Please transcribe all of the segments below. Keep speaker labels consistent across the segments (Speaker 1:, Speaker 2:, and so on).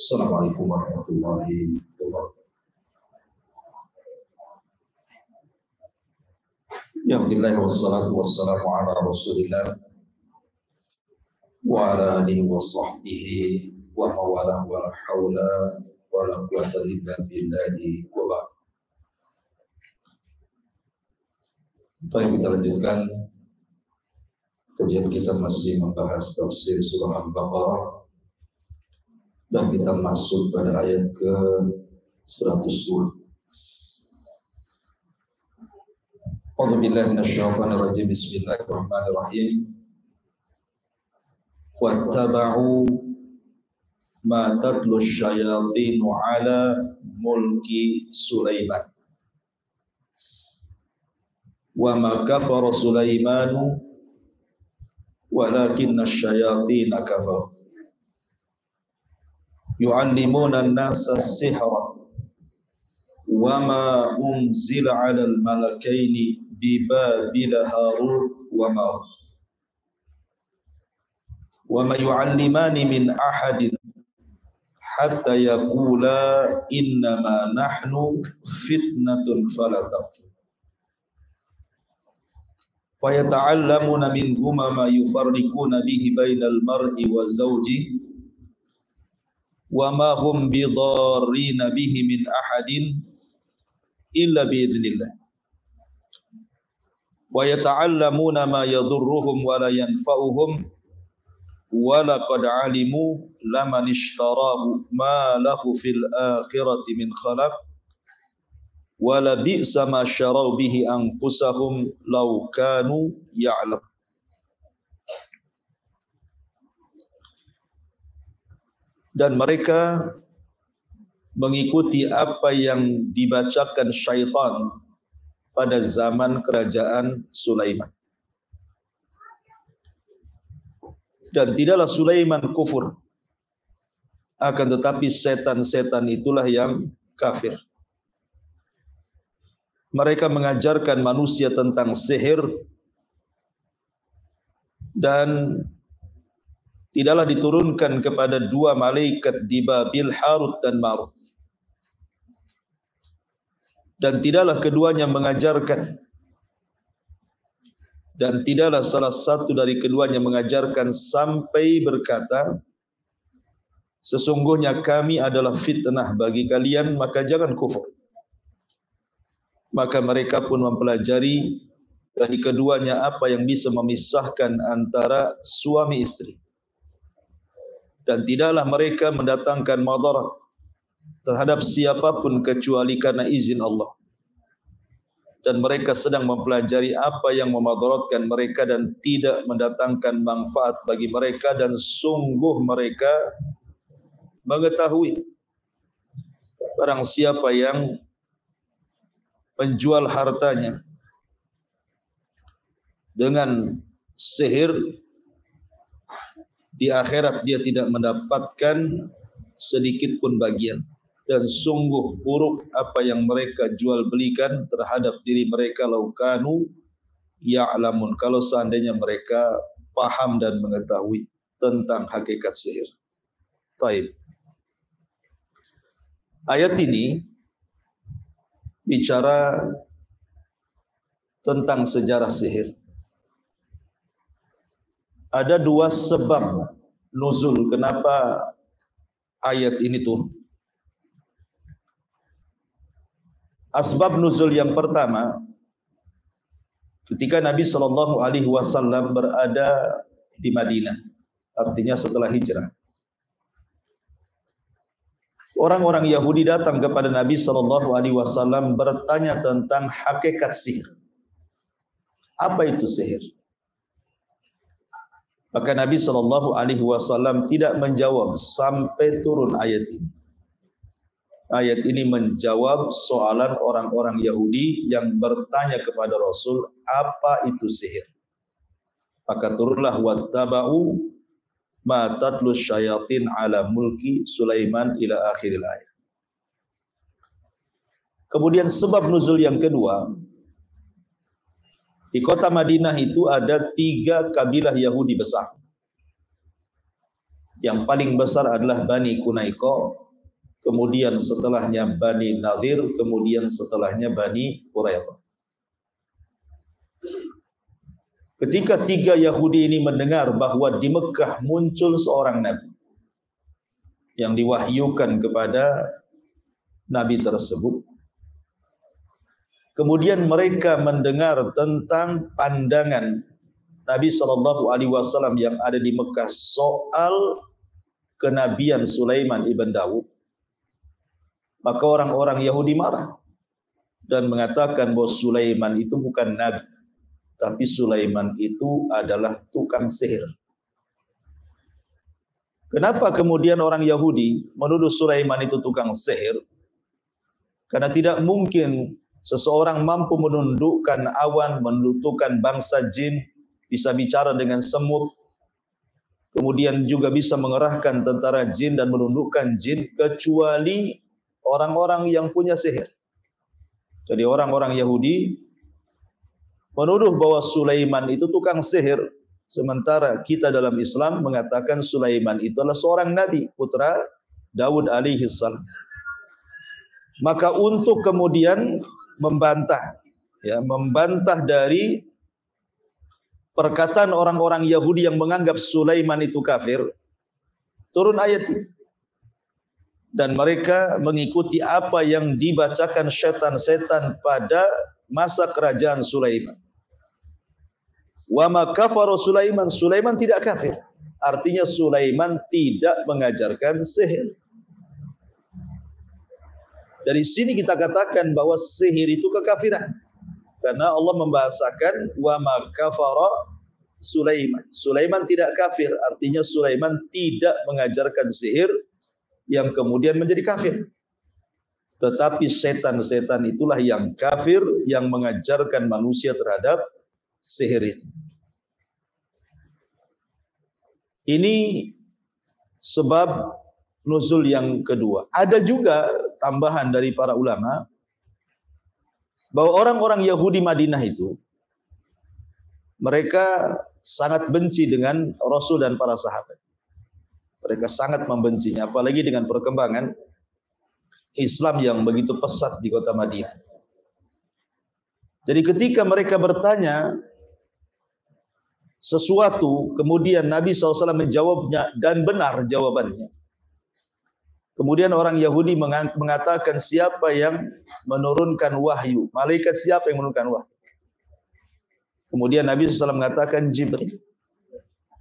Speaker 1: Assalamualaikum warahmatullahi wabarakatuh. Alhamdulillah wassalatu wassalamu ala Rasulillah wa ala alihi wa sahbihi wa mawala wa la hawla wa la quwwata illa billahi wa ba'd. Kita lanjutkan kajian kita, masih membahas tafsir surah Al-Baqarah dan kita masuk pada ayat ke 102. A'udzubillahi minasyaitonir rajim. Bismillahirrahmanirrahim. Wattaba'u ma tatlu syayatinu ala mulki Sulaiman wa ma kafara Sulaimanu walakinna syayatina kafaru yu'allimuna an-nasa as-sihra wa ma unzila 'alal malakaini bi Babila Harut wa Marut wa ma yu'allimani min ahadin hatta yaqula innama nahnu fitnatun fala takfur fa yata'allamuna minhuma ma yufarriquna bihi bainal mar'i wa zawjihi wa ma hum bidarrina bihi min ahadin illa biidznillah wa yata'allamuna ma yadurruhum wa la yanfa'uhum wa laqad alimu laman ishtarahu ma lahu fil akhirati min khalaq wa la bi'sa ma syarau bihi anfusahum law kanu ya'lam. Dan mereka mengikuti apa yang dibacakan syaitan pada zaman kerajaan Sulaiman. Dan tidaklah Sulaiman kufur, akan tetapi setan-setan itulah yang kafir. Mereka mengajarkan manusia tentang sihir dan tidaklah diturunkan kepada dua malaikat di Babil, Harut dan Marut. Dan tidaklah keduanya mengajarkan, dan tidaklah salah satu dari keduanya mengajarkan sampai berkata, sesungguhnya kami adalah fitnah bagi kalian, maka jangan kufur. Maka mereka pun mempelajari dari keduanya apa yang bisa memisahkan antara suami istri. Dan tidaklah mereka mendatangkan madarat terhadap siapapun kecuali karena izin Allah. Dan mereka sedang mempelajari apa yang memadaratkan mereka dan tidak mendatangkan manfaat bagi mereka, dan sungguh mereka mengetahui barang siapa yang menjual hartanya dengan sihir, di akhirat dia tidak mendapatkan sedikit pun bagian. Dan sungguh buruk apa yang mereka jual belikan terhadap diri mereka, laukanu ya'lamun, kalau seandainya mereka paham dan mengetahui tentang hakikat sihir. Taib. Ayat ini bicara tentang sejarah sihir. Ada dua sebab nuzul kenapa ayat ini turun. Asbab nuzul yang pertama, ketika Nabi SAW berada di Madinah, artinya setelah hijrah, orang-orang Yahudi datang kepada Nabi SAW bertanya tentang hakikat sihir. Apa itu sihir? Maka Nabi SAW tidak menjawab sampai turun ayat ini. Ayat ini menjawab soalan orang-orang Yahudi yang bertanya kepada Rasul, apa itu sihir? Maka turunlah wattaba'u ma tatlu syayatin ala mulki Sulaiman ila akhiril ayat. Kemudian sebab nuzul yang kedua, di kota Madinah itu ada 3 kabilah Yahudi besar. Yang paling besar adalah Bani Qunaiqa, kemudian setelahnya Bani Nadir, kemudian setelahnya Bani Quraidah. Ketika tiga Yahudi ini mendengar bahwa di Mekah muncul seorang Nabi yang diwahyukan kepada Nabi tersebut, kemudian mereka mendengar tentang pandangan Nabi SAW yang ada di Mekah soal kenabian Sulaiman ibn Daud, maka orang-orang Yahudi marah dan mengatakan bahwa Sulaiman itu bukan Nabi, tapi Sulaiman itu adalah tukang sihir. Kenapa kemudian orang Yahudi menuduh Sulaiman itu tukang sihir? Karena tidak mungkin seseorang mampu menundukkan awan, menundukkan bangsa jin, bisa bicara dengan semut, kemudian juga bisa mengerahkan tentara jin dan menundukkan jin, kecuali orang-orang yang punya sihir. Jadi orang-orang Yahudi menuduh bahwa Sulaiman itu tukang sihir, sementara kita dalam Islam mengatakan Sulaiman itu adalah seorang nabi, putra Daud alaihi salam. Maka untuk kemudian membantah dari perkataan orang-orang Yahudi yang menganggap Sulaiman itu kafir, turun ayat ini. Dan mereka mengikuti apa yang dibacakan setan-setan pada masa kerajaan Sulaiman. Wa ma kafara Sulaiman, Sulaiman tidak kafir. Artinya Sulaiman tidak mengajarkan sihir. Dari sini kita katakan bahwa sihir itu kekafiran. Karena Allah membahasakan wa ma kafara Sulaiman. Sulaiman tidak kafir, artinya Sulaiman tidak mengajarkan sihir yang kemudian menjadi kafir. Tetapi setan-setan itulah yang kafir, yang mengajarkan manusia terhadap sihir itu. Ini sebab nuzul yang kedua. Ada juga tambahan dari para ulama bahwa orang-orang Yahudi Madinah itu mereka sangat benci dengan Rasul dan para sahabat. Mereka sangat membencinya, apalagi dengan perkembangan Islam yang begitu pesat di kota Madinah. Jadi ketika mereka bertanya sesuatu, kemudian Nabi SAW menjawabnya dan benar jawabannya. Kemudian orang Yahudi mengatakan, siapa yang menurunkan wahyu? Malaikat siapa yang menurunkan wahyu? Kemudian Nabi SAW mengatakan Jibril.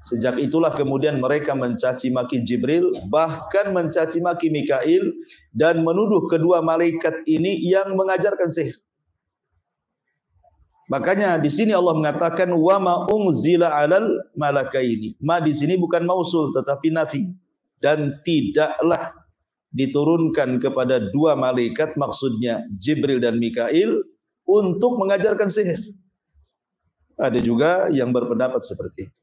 Speaker 1: Sejak itulah kemudian mereka mencaci maki Jibril, bahkan mencaci maki Mikail, dan menuduh kedua malaikat ini yang mengajarkan sihir. Makanya di sini Allah mengatakan wa ma unzila 'alal malakaini. Ma di sini bukan mausul tetapi nafi, dan tidaklah diturunkan kepada dua malaikat, maksudnya Jibril dan Mikail, untuk mengajarkan sihir. Ada juga yang berpendapat seperti itu.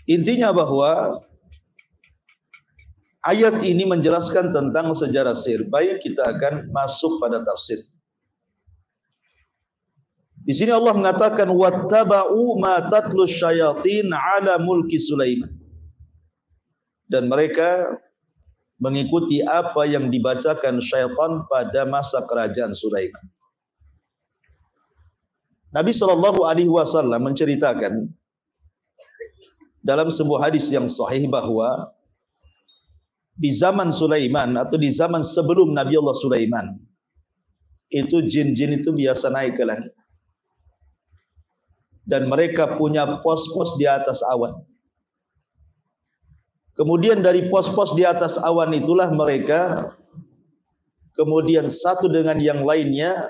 Speaker 1: Intinya bahwa ayat ini menjelaskan tentang sejarah sihir. Baik, kita akan masuk pada tafsir. Di sini Allah mengatakan wattaba'u ma tatlu syayatin ala mulki Sulaiman. Dan mereka mengikuti apa yang dibacakan syaitan pada masa kerajaan Sulaiman. Nabi SAW menceritakan dalam sebuah hadis yang sahih bahwa di zaman Sulaiman atau di zaman sebelum Nabi Allah Sulaiman itu jin-jin itu biasa naik ke langit. Dan mereka punya pos-pos di atas awan. Kemudian dari pos-pos di atas awan itulah mereka kemudian satu dengan yang lainnya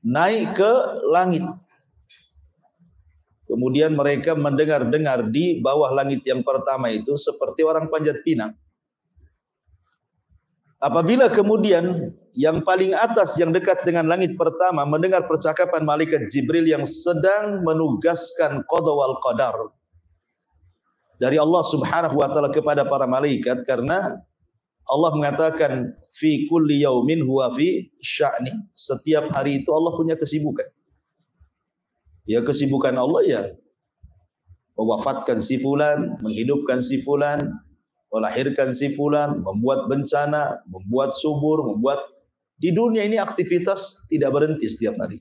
Speaker 1: naik ke langit. Kemudian mereka mendengar-dengar di bawah langit yang pertama itu seperti orang panjat pinang. Apabila kemudian yang paling atas yang dekat dengan langit pertama mendengar percakapan malaikat Jibril yang sedang menugaskan qada wal qadar dari Allah Subhanahu wa taala kepada para malaikat, karena Allah mengatakan fi kulli yaumin huwa fi sya'ni. Setiap hari itu Allah punya kesibukan. Ya, kesibukan Allah ya mewafatkan si fulan, menghidupkan si fulan, melahirkan si fulan, membuat bencana, membuat subur, membuat di dunia ini aktivitas tidak berhenti setiap hari.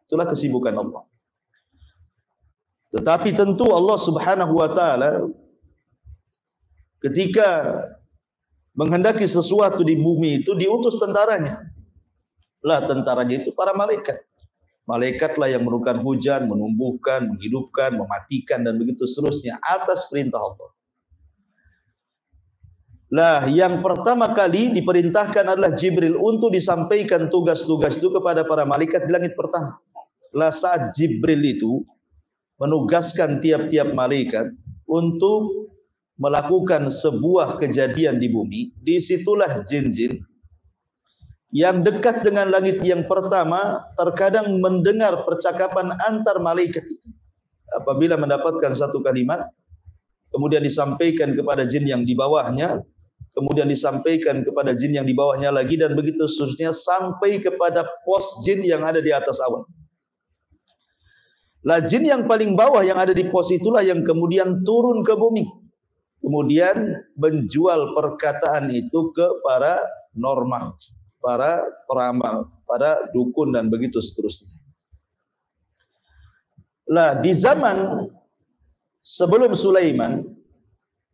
Speaker 1: Itulah kesibukan Allah. Tetapi tentu Allah Subhanahu wa taala ketika menghendaki sesuatu di bumi itu diutus tentaranya. Lah tentaranya itu para malaikat. Malaikatlah yang menurunkan hujan, menumbuhkan, menghidupkan, mematikan dan begitu seterusnya atas perintah Allah. Lah yang pertama kali diperintahkan adalah Jibril untuk disampaikan tugas-tugas itu kepada para malaikat di langit pertama. Lah saat Jibril itu menugaskan tiap-tiap malaikat untuk melakukan sebuah kejadian di bumi, disitulah jin-jin yang dekat dengan langit yang pertama terkadang mendengar percakapan antar malaikat itu. Apabila mendapatkan satu kalimat, kemudian disampaikan kepada jin yang di bawahnya, kemudian disampaikan kepada jin yang di bawahnya lagi, dan begitu seterusnya sampai kepada pos jin yang ada di atas awan. Lah jin yang paling bawah yang ada di pos itulah yang kemudian turun ke bumi, kemudian menjual perkataan itu ke para normal, para peramal, para dukun dan begitu seterusnya. Lah di zaman sebelum Sulaiman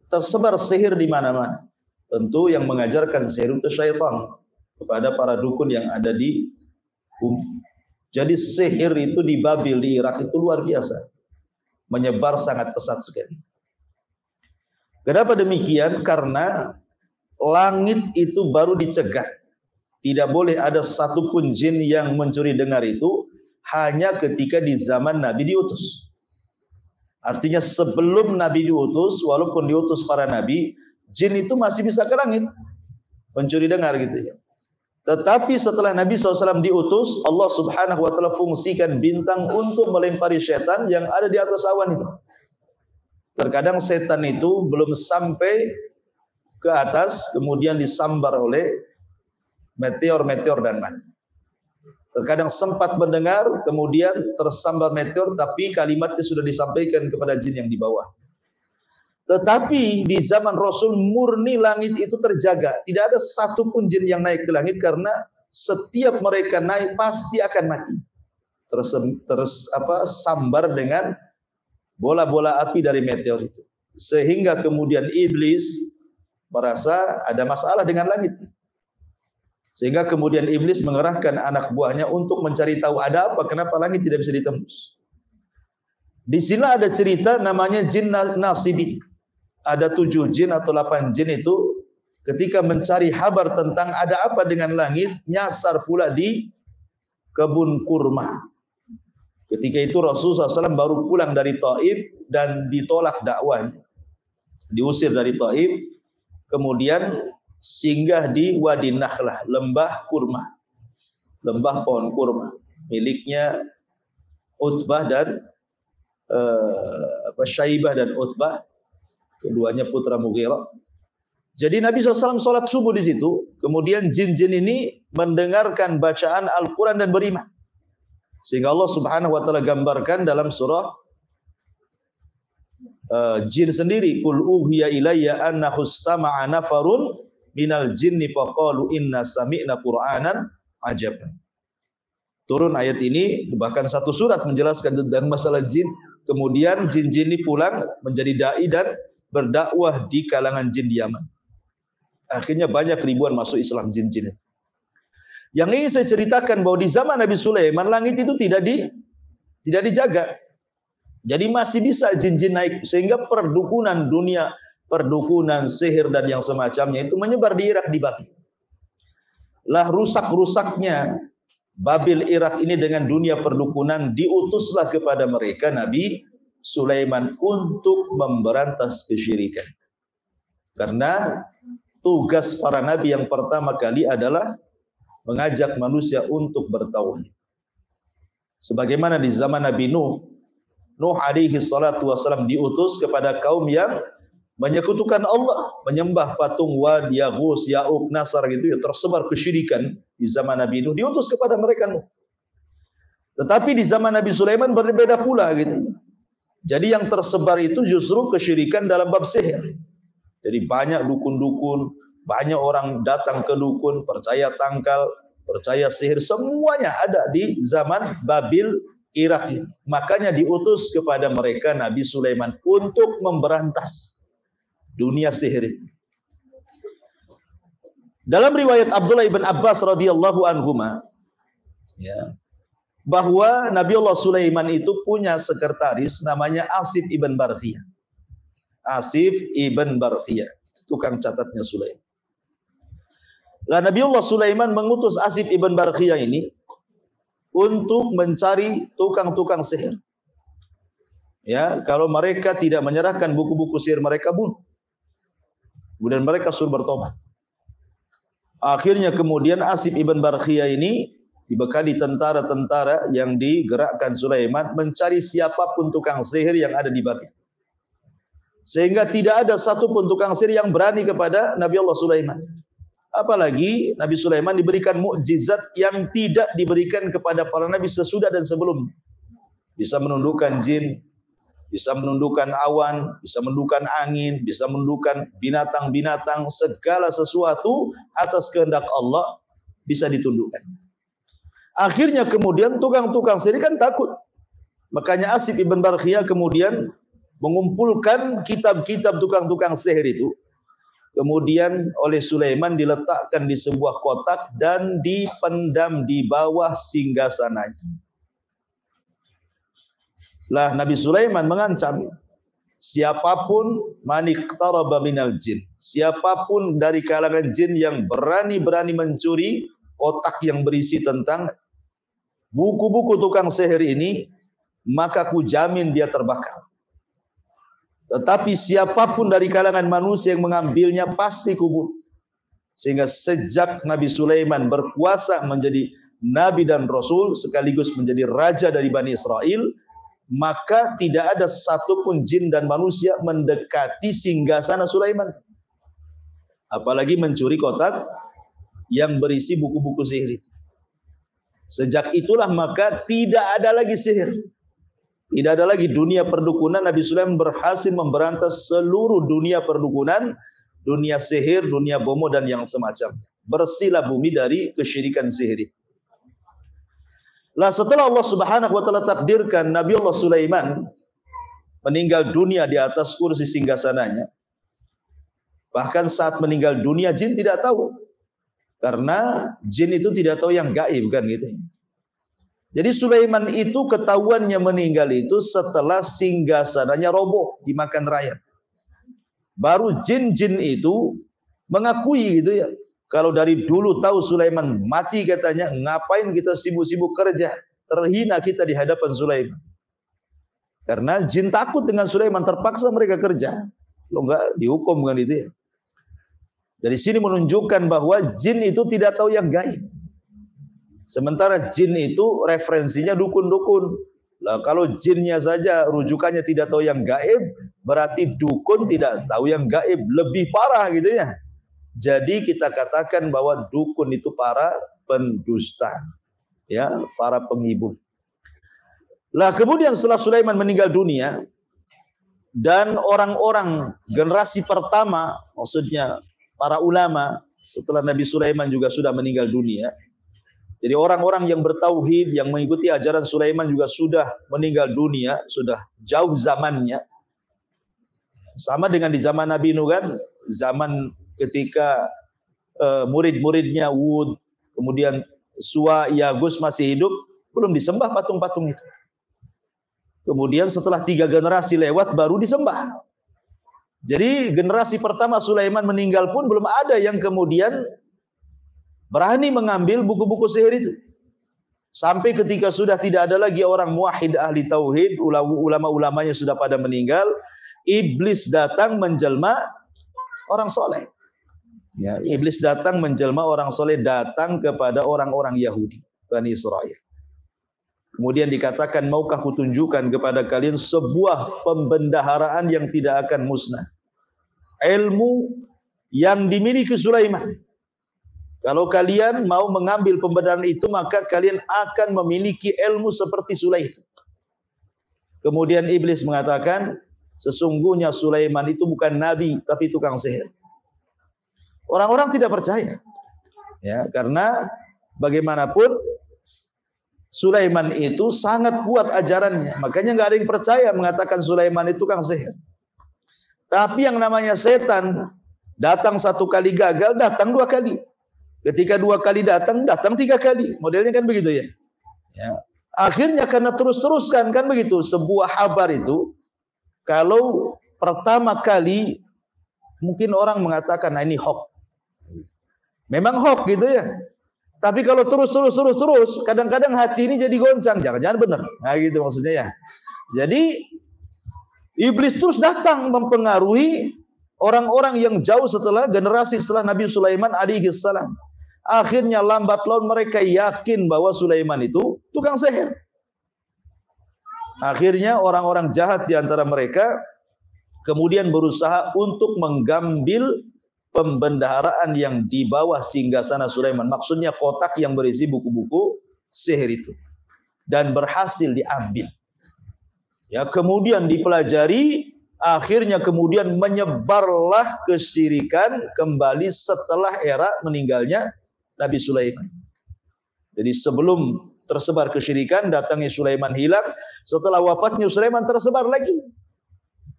Speaker 1: tersebar sihir di mana-mana. Tentu yang mengajarkan sihir itu syaitan kepada para dukun yang ada di bumi. Jadi sihir itu di Babil di Irak itu luar biasa, menyebar sangat pesat sekali. Kenapa demikian? Karena langit itu baru dicegat. Tidak boleh ada satupun jin yang mencuri dengar itu hanya ketika di zaman Nabi diutus. Artinya sebelum Nabi diutus, walaupun diutus para Nabi, jin itu masih bisa ke langit mencuri dengar gitu ya. Tetapi setelah Nabi SAW diutus, Allah Subhanahu wa taala fungsikan bintang untuk melempari setan yang ada di atas awan itu. Terkadang setan itu belum sampai ke atas, kemudian disambar oleh meteor-meteor dan mati. Terkadang sempat mendengar, kemudian tersambar meteor, tapi kalimatnya sudah disampaikan kepada jin yang di bawah. Tetapi di zaman Rasul murni langit itu terjaga. Tidak ada satupun jin yang naik ke langit karena setiap mereka naik pasti akan mati. Sambar dengan bola-bola api dari meteor itu. Sehingga kemudian iblis merasa ada masalah dengan langit. Sehingga kemudian iblis mengerahkan anak buahnya untuk mencari tahu ada apa, kenapa langit tidak bisa ditembus. Di sini ada cerita namanya jin nasibin. Ada 7 jin atau 8 jin itu ketika mencari kabar tentang ada apa dengan langit, nyasar pula di kebun kurma. Ketika itu Rasulullah SAW baru pulang dari Taif dan ditolak dakwahnya. Diusir dari Taif, kemudian singgah di Wadi Nakhlah, lembah kurma, lembah pohon kurma miliknya Utbah dan Syaibah dan Utbah, keduanya putra Mughirah. Jadi Nabi SAW sholat subuh di situ, kemudian jin-jin ini mendengarkan bacaan Al-Quran dan beriman. Sehingga Allah Subhanahu wa taala gambarkan dalam surah jin sendiri, qul uhiya ilayya annahu istama'a nafarun minal jinni faqalu inna sami'na qur'anan ajaban. Turun ayat ini, bahkan satu surat menjelaskan tentang masalah jin. Kemudian jin-jin ini pulang menjadi dai dan berdakwah di kalangan jin di Yaman. Akhirnya banyak ribuan masuk Islam jin-jin. Yang ingin saya ceritakan bahwa di zaman Nabi Sulaiman langit itu tidak dijaga. Jadi masih bisa jin-jin naik, sehingga perdukunan dunia, perdukunan, sihir dan yang semacamnya itu menyebar di Irak, di Babil. Lah rusak-rusaknya Babil Irak ini dengan dunia perdukunan, diutuslah kepada mereka Nabi Sulaiman untuk memberantas kesyirikan. Karena tugas para nabi yang pertama kali adalah mengajak manusia untuk bertauhid. Sebagaimana di zaman Nabi Nuh alaihi salatu wasalam diutus kepada kaum yang menyekutukan Allah, menyembah patung Wad, Yaghus, Ya'uq, Nasar gitu ya, tersebar kesyirikan di zaman Nabi Nuh, diutus kepada mereka Nuh. Tetapi di zaman Nabi Sulaiman berbeda pula gitu. Jadi yang tersebar itu justru kesyirikan dalam bab sihir. Jadi banyak dukun-dukun, banyak orang datang ke dukun, percaya tangkal, percaya sihir, semuanya ada di zaman Babil Irak ini. Makanya diutus kepada mereka Nabi Sulaiman untuk memberantas dunia sihir ini. Dalam riwayat Abdullah ibn Abbas radhiyallahu anhuma, ya, bahwa Nabi Allah Sulaiman itu punya sekretaris namanya Asif ibn Barkhiyah. Asif ibn Barkhiyah, tukang catatnya Sulaiman. Lah Nabi Allah Sulaiman mengutus Asif ibn Barkhiyah ini untuk mencari tukang-tukang sihir. Ya, kalau mereka tidak menyerahkan buku-buku sihir mereka bunuh. Kemudian mereka suruh bertobat. Akhirnya kemudian Asif ibn Barkhiyah ini dibekali tentara-tentara yang digerakkan Sulaiman mencari siapapun tukang sihir yang ada di Babil. Sehingga tidak ada satupun tukang sihir yang berani kepada Nabi Allah Sulaiman. Apalagi Nabi Sulaiman diberikan mukjizat yang tidak diberikan kepada para nabi sesudah dan sebelumnya. Bisa menundukkan jin, bisa menundukkan awan, bisa menundukkan angin, bisa menundukkan binatang-binatang, segala sesuatu atas kehendak Allah bisa ditundukkan. Akhirnya kemudian tukang-tukang sihir kan takut. Makanya Asif ibn Barkhiyah kemudian mengumpulkan kitab-kitab tukang-tukang sihir itu. Kemudian oleh Sulaiman diletakkan di sebuah kotak dan dipendam di bawah singgasananya. Lah Nabi Sulaiman mengancam siapapun maniqtaraba minal jin, siapapun dari kalangan jin yang berani-berani mencuri kotak yang berisi tentang buku-buku tukang sihir ini, maka ku jamin dia terbakar. Tetapi siapapun dari kalangan manusia yang mengambilnya pasti kubur. Sehingga sejak Nabi Sulaiman berkuasa menjadi nabi dan rasul sekaligus menjadi raja dari Bani Israel, maka tidak ada satupun jin dan manusia mendekati singgasana Sulaiman. Apalagi mencuri kotak yang berisi buku-buku sihir itu. Sejak itulah maka tidak ada lagi sihir. Tidak ada lagi dunia perdukunan. Nabi Sulaiman berhasil memberantas seluruh dunia perdukunan, dunia sihir, dunia bomo dan yang semacamnya. Bersihlah bumi dari kesyirikan sihir itu. Lah setelah Allah Subhanahu wa taala takdirkan Nabi Allah Sulaiman meninggal dunia di atas kursi singgasananya. Bahkan saat meninggal dunia jin tidak tahu. Karena jin itu tidak tahu yang gaib kan gitu. Jadi Sulaiman itu ketahuannya meninggal itu setelah singgasananya roboh dimakan rakyat. Baru jin-jin itu mengakui gitu ya. Kalau dari dulu tahu Sulaiman mati katanya, ngapain kita sibuk-sibuk kerja? Terhina kita di hadapan Sulaiman. Karena jin takut dengan Sulaiman, terpaksa mereka kerja. Kalau enggak dihukum kan itu ya. Dari sini menunjukkan bahwa jin itu tidak tahu yang gaib. Sementara jin itu referensinya dukun-dukun. Lah kalau jinnya saja rujukannya tidak tahu yang gaib, berarti dukun tidak tahu yang gaib, lebih parah gitu ya. Jadi kita katakan bahwa dukun itu para pendusta, ya, para penghibur. Lah kemudian setelah Sulaiman meninggal dunia dan orang-orang generasi pertama, maksudnya para ulama setelah Nabi Sulaiman juga sudah meninggal dunia. Jadi orang-orang yang bertauhid, yang mengikuti ajaran Sulaiman juga sudah meninggal dunia, sudah jauh zamannya. Sama dengan di zaman Nabi Nuh kan, zaman ketika murid-muridnya Wud, kemudian Suwa, Yagus masih hidup, belum disembah patung-patung itu. Kemudian setelah 3 generasi lewat baru disembah. Jadi generasi pertama Sulaiman meninggal pun belum ada yang kemudian berani mengambil buku-buku sihir itu. Sampai ketika sudah tidak ada lagi orang muwahhid ahli tauhid, ulama-ulamanya sudah pada meninggal, iblis datang menjelma orang soleh. Ya, iblis datang menjelma orang soleh, datang kepada orang-orang Yahudi, Bani Israel. Kemudian dikatakan, maukah kutunjukkan kepada kalian sebuah pembendaharaan yang tidak akan musnah. Ilmu yang dimiliki Sulaiman. Kalau kalian mau mengambil pembenaran itu, maka kalian akan memiliki ilmu seperti Sulaiman. Kemudian iblis mengatakan, sesungguhnya Sulaiman itu bukan nabi tapi tukang sihir. Orang-orang tidak percaya. Ya, karena bagaimanapun Sulaiman itu sangat kuat ajarannya. Makanya nggak ada yang percaya mengatakan Sulaiman itu tukang sihir. Tapi yang namanya setan, datang satu kali gagal, datang dua kali. Ketika dua kali datang, datang tiga kali. Modelnya kan begitu ya. Ya. Akhirnya karena terus-teruskan kan begitu. Sebuah kabar itu, kalau pertama kali mungkin orang mengatakan, nah ini hoax. Memang hoax gitu ya. Tapi kalau terus, kadang-kadang hati ini jadi goncang. Jangan-jangan benar. Nah gitu maksudnya ya. Jadi, iblis terus datang mempengaruhi orang-orang yang jauh setelah generasi setelah Nabi Sulaiman alaihi salam. Akhirnya lambat laun mereka yakin bahwa Sulaiman itu tukang sihir. Akhirnya orang-orang jahat di antara mereka kemudian berusaha untuk menggambil pembendaharaan yang di bawah singgasana Sulaiman. Maksudnya kotak yang berisi buku-buku sihir itu. Dan berhasil diambil. Ya, kemudian dipelajari, akhirnya kemudian menyebarlah kesyirikan kembali setelah era meninggalnya Nabi Sulaiman. Jadi sebelum tersebar kesyirikan, datangnya Sulaiman hilang. Setelah wafatnya Sulaiman tersebar lagi.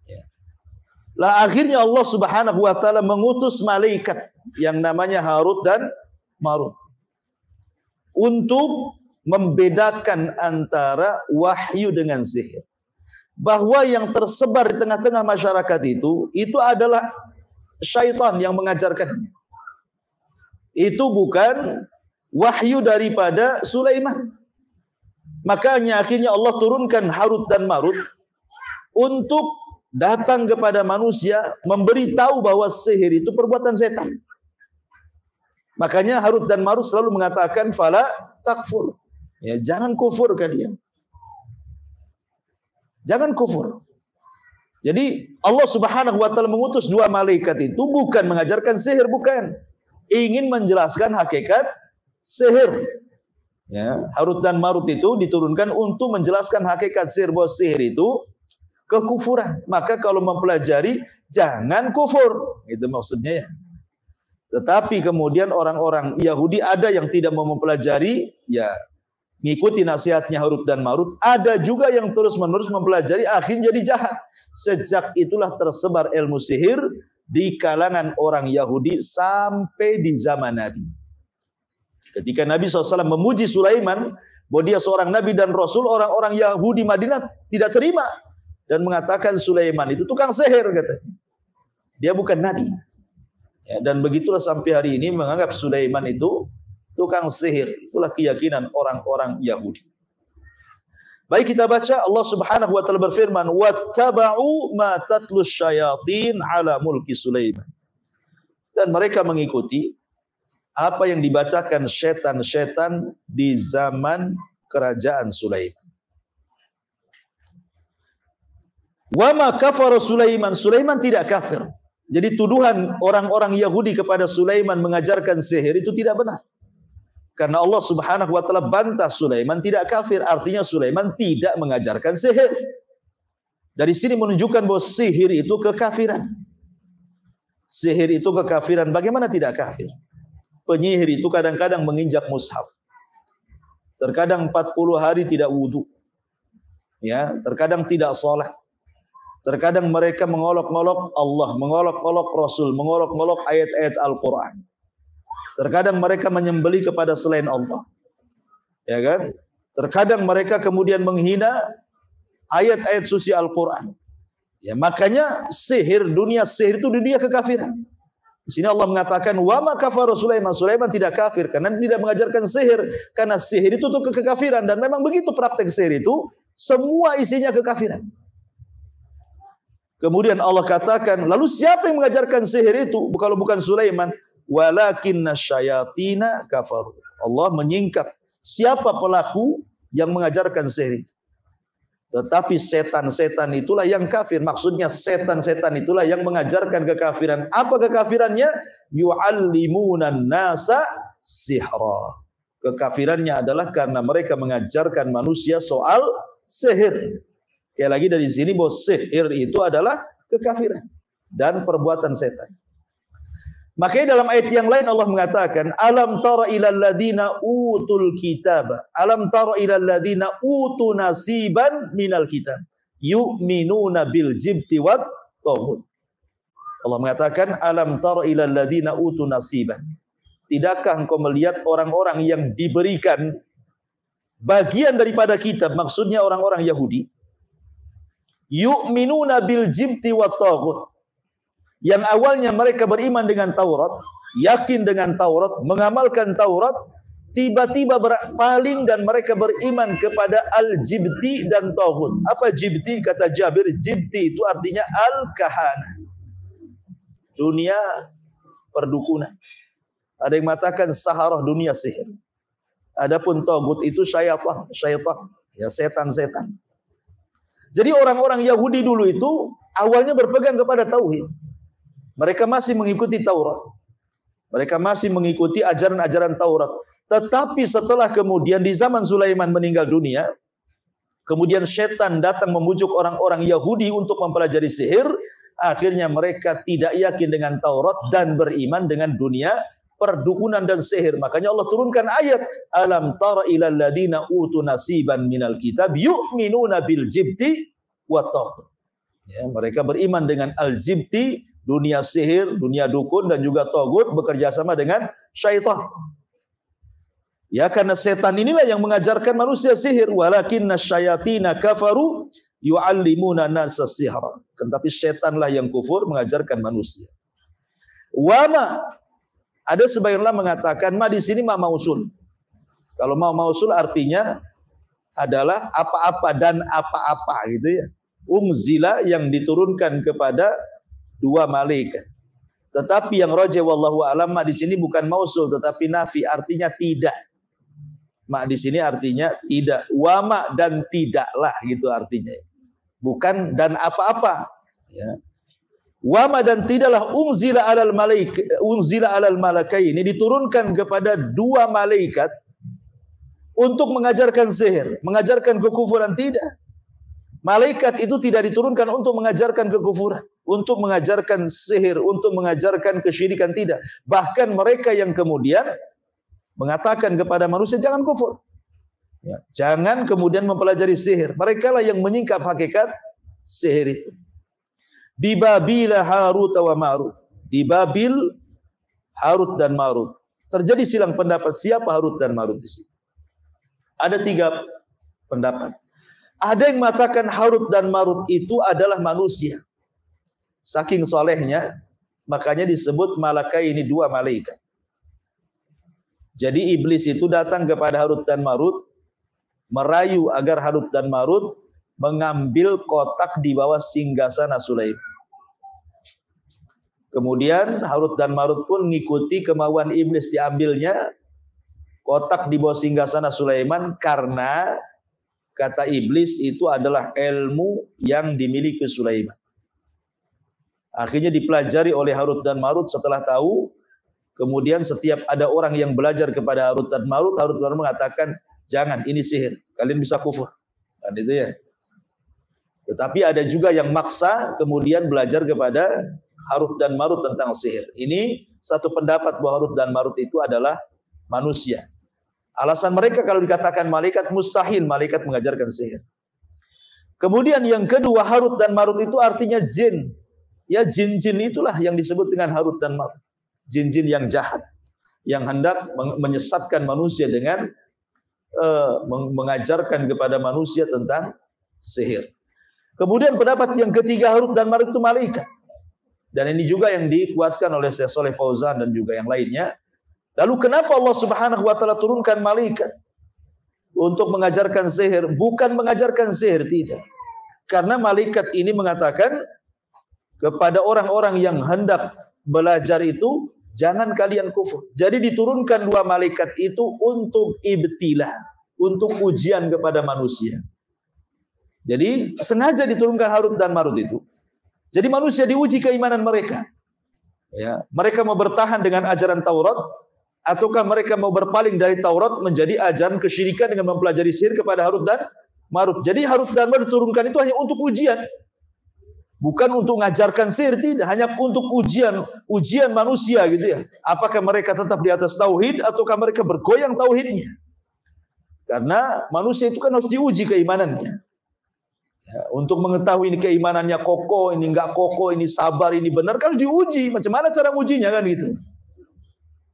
Speaker 1: Ya. Lah akhirnya Allah Subhanahu wa taala mengutus malaikat yang namanya Harut dan Marut untuk membedakan antara wahyu dengan sihir. Bahwa yang tersebar di tengah-tengah masyarakat itu adalah syaitan yang mengajarkannya. Itu bukan wahyu daripada Sulaiman. Makanya akhirnya Allah turunkan Harut dan Marut untuk datang kepada manusia memberitahu bahwa sihir itu perbuatan setan. Makanya Harut dan Marut selalu mengatakan fala takfur. Ya, jangan kufur kalian. Jangan kufur. Jadi Allah Subhanahu wa taala mengutus dua malaikat itu bukan mengajarkan sihir, bukan. Ingin menjelaskan hakikat sihir. Ya, Harut dan Marut itu diturunkan untuk menjelaskan hakikat sihir, bahwa sihir itu kekufuran. Maka kalau mempelajari jangan kufur. Itu maksudnya ya. Tetapi kemudian orang-orang Yahudi ada yang tidak mau mempelajari, ya ngikuti nasihatnya Harut dan Marut. Ada juga yang terus-menerus mempelajari, akhirnya jadi jahat. Sejak itulah tersebar ilmu sihir di kalangan orang Yahudi sampai di zaman Nabi. Ketika Nabi SAW memuji Sulaiman bahwa dia seorang Nabi dan Rasul, orang-orang Yahudi Madinah tidak terima dan mengatakan Sulaiman itu tukang sihir katanya. Dia bukan Nabi. Ya, dan begitulah sampai hari ini menganggap Sulaiman itu tukang sihir. Itulah keyakinan orang-orang Yahudi. Baik, kita baca Allah Subhanahu wa taala berfirman, "Wattaba'u ma tatlus syayatin 'ala mulki Sulaiman." Dan mereka mengikuti apa yang dibacakan setan-setan di zaman kerajaan Sulaiman. Wa ma kafara Sulaiman, Sulaiman tidak kafir. Jadi tuduhan orang-orang Yahudi kepada Sulaiman mengajarkan sihir itu tidak benar. Karena Allah Subhanahu wa taala bantah Sulaiman tidak kafir, artinya Sulaiman tidak mengajarkan sihir. Dari sini menunjukkan bahwa sihir itu kekafiran. Sihir itu kekafiran. Bagaimana tidak kafir? Penyihir itu kadang-kadang menginjak mushaf. Terkadang 40 hari tidak wudu. Ya, terkadang tidak salat. Terkadang mereka mengolok-olok Allah, mengolok-olok Rasul, mengolok-olok ayat-ayat Al-Quran. Terkadang mereka menyembelih kepada selain Allah. Ya kan? Terkadang mereka kemudian menghina ayat-ayat suci Al-Quran. Ya, makanya dunia sihir itu dunia kekafiran. Di sini Allah mengatakan wa ma kafara Sulaiman, Sulaiman tidak kafir karena tidak mengajarkan sihir, karena sihir itu tuh kekafiran, dan memang begitu praktek sihir itu semua isinya kekafiran. Kemudian Allah katakan, lalu siapa yang mengajarkan sihir itu kalau bukan Sulaiman? Walakinna syayatina kafaru. Allah menyingkap siapa pelaku yang mengajarkan sihir itu. Tetapi setan-setan itulah yang kafir. Maksudnya setan-setan itulah yang mengajarkan kekafiran. Apa kekafirannya? Yu'allimunan nasa sihra. Kekafirannya adalah karena mereka mengajarkan manusia soal sihir. Sekali lagi dari sini bahwa sihir itu adalah kekafiran dan perbuatan setan. Makanya dalam ayat yang lain Allah mengatakan, alam tara ilal ladina utul kitaba, alam tara ilal ladina utu nasiban minal kitab, yu'minuna bil jibti wat taghut. Allah mengatakan, alam tara ilal ladina utu nasiban. Tidakkah engkau melihat orang-orang yang diberikan bagian daripada kitab, maksudnya orang-orang Yahudi, yu'minuna bil jibti wat taghut. Yang awalnya mereka beriman dengan Taurat, yakin dengan Taurat, mengamalkan Taurat, tiba-tiba berpaling dan mereka beriman kepada al-jibti dan taghut. Apa jibti? Kata Jabir, jibti itu artinya al-kahana, dunia perdukunan. Ada yang mengatakan saharah, dunia sihir. Adapun taghut itu syaitan, ya setan-setan. Jadi orang-orang Yahudi dulu itu awalnya berpegang kepada tauhid. Mereka masih mengikuti Taurat. Mereka masih mengikuti ajaran-ajaran Taurat. Tetapi setelah kemudian di zaman Sulaiman meninggal dunia, kemudian setan datang membujuk orang-orang Yahudi untuk mempelajari sihir. Akhirnya mereka tidak yakin dengan Taurat dan beriman dengan dunia perdukunan dan sihir. Makanya Allah turunkan ayat, alam tara ilal ladina utu nasiban minal kitab yu'minuna bil jibti wa taghut. Ya, mereka beriman dengan al-jibti, dunia sihir, dunia dukun, dan juga taghut, bekerja sama dengan syaitan. Ya, karena setan inilah yang mengajarkan manusia sihir. Walakinna syayatina kafaru yu'allimuna nasa sihra. Tetapi setanlah yang kufur mengajarkan manusia. Wama, ada sebagian ulama mengatakan ma di sini ma mausul. Kalau ma mausul artinya adalah apa-apa dan apa-apa gitu ya. Unzila yang diturunkan kepada dua malaikat. Tetapi yang rajih wallahu a'lam di sini bukan mausul tetapi nafi, artinya tidak. Ma di sini artinya tidak. Wa ma dan tidaklah gitu artinya. Bukan dan apa-apa, ya. Wa ma dan tidaklah unzila alal malakaini diturunkan kepada dua malaikat untuk mengajarkan sihir, mengajarkan kekufuran, tidak. Malaikat itu tidak diturunkan untuk mengajarkan kekufuran, untuk mengajarkan sihir, untuk mengajarkan kesyirikan, tidak. Bahkan mereka yang kemudian mengatakan kepada manusia jangan kufur, ya, jangan kemudian mempelajari sihir. Mereka lah yang menyingkap hakikat sihir itu. Di Babil Harut wa Marut. Di Babil Harut dan Marut. Terjadi silang pendapat siapa Harut dan Marut di sini. Ada tiga pendapat. Ada yang mengatakan Harut dan Marut itu adalah manusia. Saking solehnya, makanya disebut malakai ini dua malaikat. Jadi iblis itu datang kepada Harut dan Marut, merayu agar Harut dan Marut mengambil kotak di bawah singgasana Sulaiman. Kemudian Harut dan Marut pun mengikuti kemauan iblis, diambilnya kotak di bawah singgasana Sulaiman karena kata iblis itu adalah ilmu yang dimiliki Sulaiman. Akhirnya dipelajari oleh Harut dan Marut. Setelah tahu, kemudian setiap ada orang yang belajar kepada Harut dan Marut mengatakan, jangan, ini sihir, kalian bisa kufur. Dan itu ya. Tetapi ada juga yang maksa kemudian belajar kepada Harut dan Marut tentang sihir. Ini satu pendapat bahwa Harut dan Marut itu adalah manusia. Alasan mereka kalau dikatakan malaikat, mustahil malaikat mengajarkan sihir. Kemudian yang kedua, Harut dan Marut itu artinya jin. Ya, jin-jin itulah yang disebut dengan Harut dan Marut. Jin-jin yang jahat, yang hendak menyesatkan manusia dengan mengajarkan kepada manusia tentang sihir. Kemudian pendapat yang ketiga, Harut dan Marut itu malaikat. Dan ini juga yang dikuatkan oleh Syekh Shalih Fauzan dan juga yang lainnya. Lalu kenapa Allah Subhanahu wa taala turunkan malaikat untuk mengajarkan sihir? Bukan mengajarkan sihir, tidak. Karena malaikat ini mengatakan kepada orang-orang yang hendak belajar itu, jangan kalian kufur. Jadi diturunkan dua malaikat itu untuk ibtilah, untuk ujian kepada manusia. Jadi sengaja diturunkan Harut dan Marut itu. Jadi manusia diuji keimanan mereka. Ya, mereka mau bertahan dengan ajaran Taurat, ataukah mereka mau berpaling dari Taurat menjadi ajaran kesyirikan dengan mempelajari sihir kepada Harut dan Marut. Jadi Harut dan Marut diturunkan itu hanya untuk ujian. Bukan untuk mengajarkan sihir, tidak. Hanya untuk ujian manusia gitu ya. Apakah mereka tetap di atas tauhid ataukah mereka bergoyang tauhidnya? Karena manusia itu kan harus diuji keimanannya. Ya, untuk mengetahui ini keimanannya kokoh, ini enggak kokoh, ini sabar, ini benar, kan harus diuji. Macam mana cara ujinya kan gitu?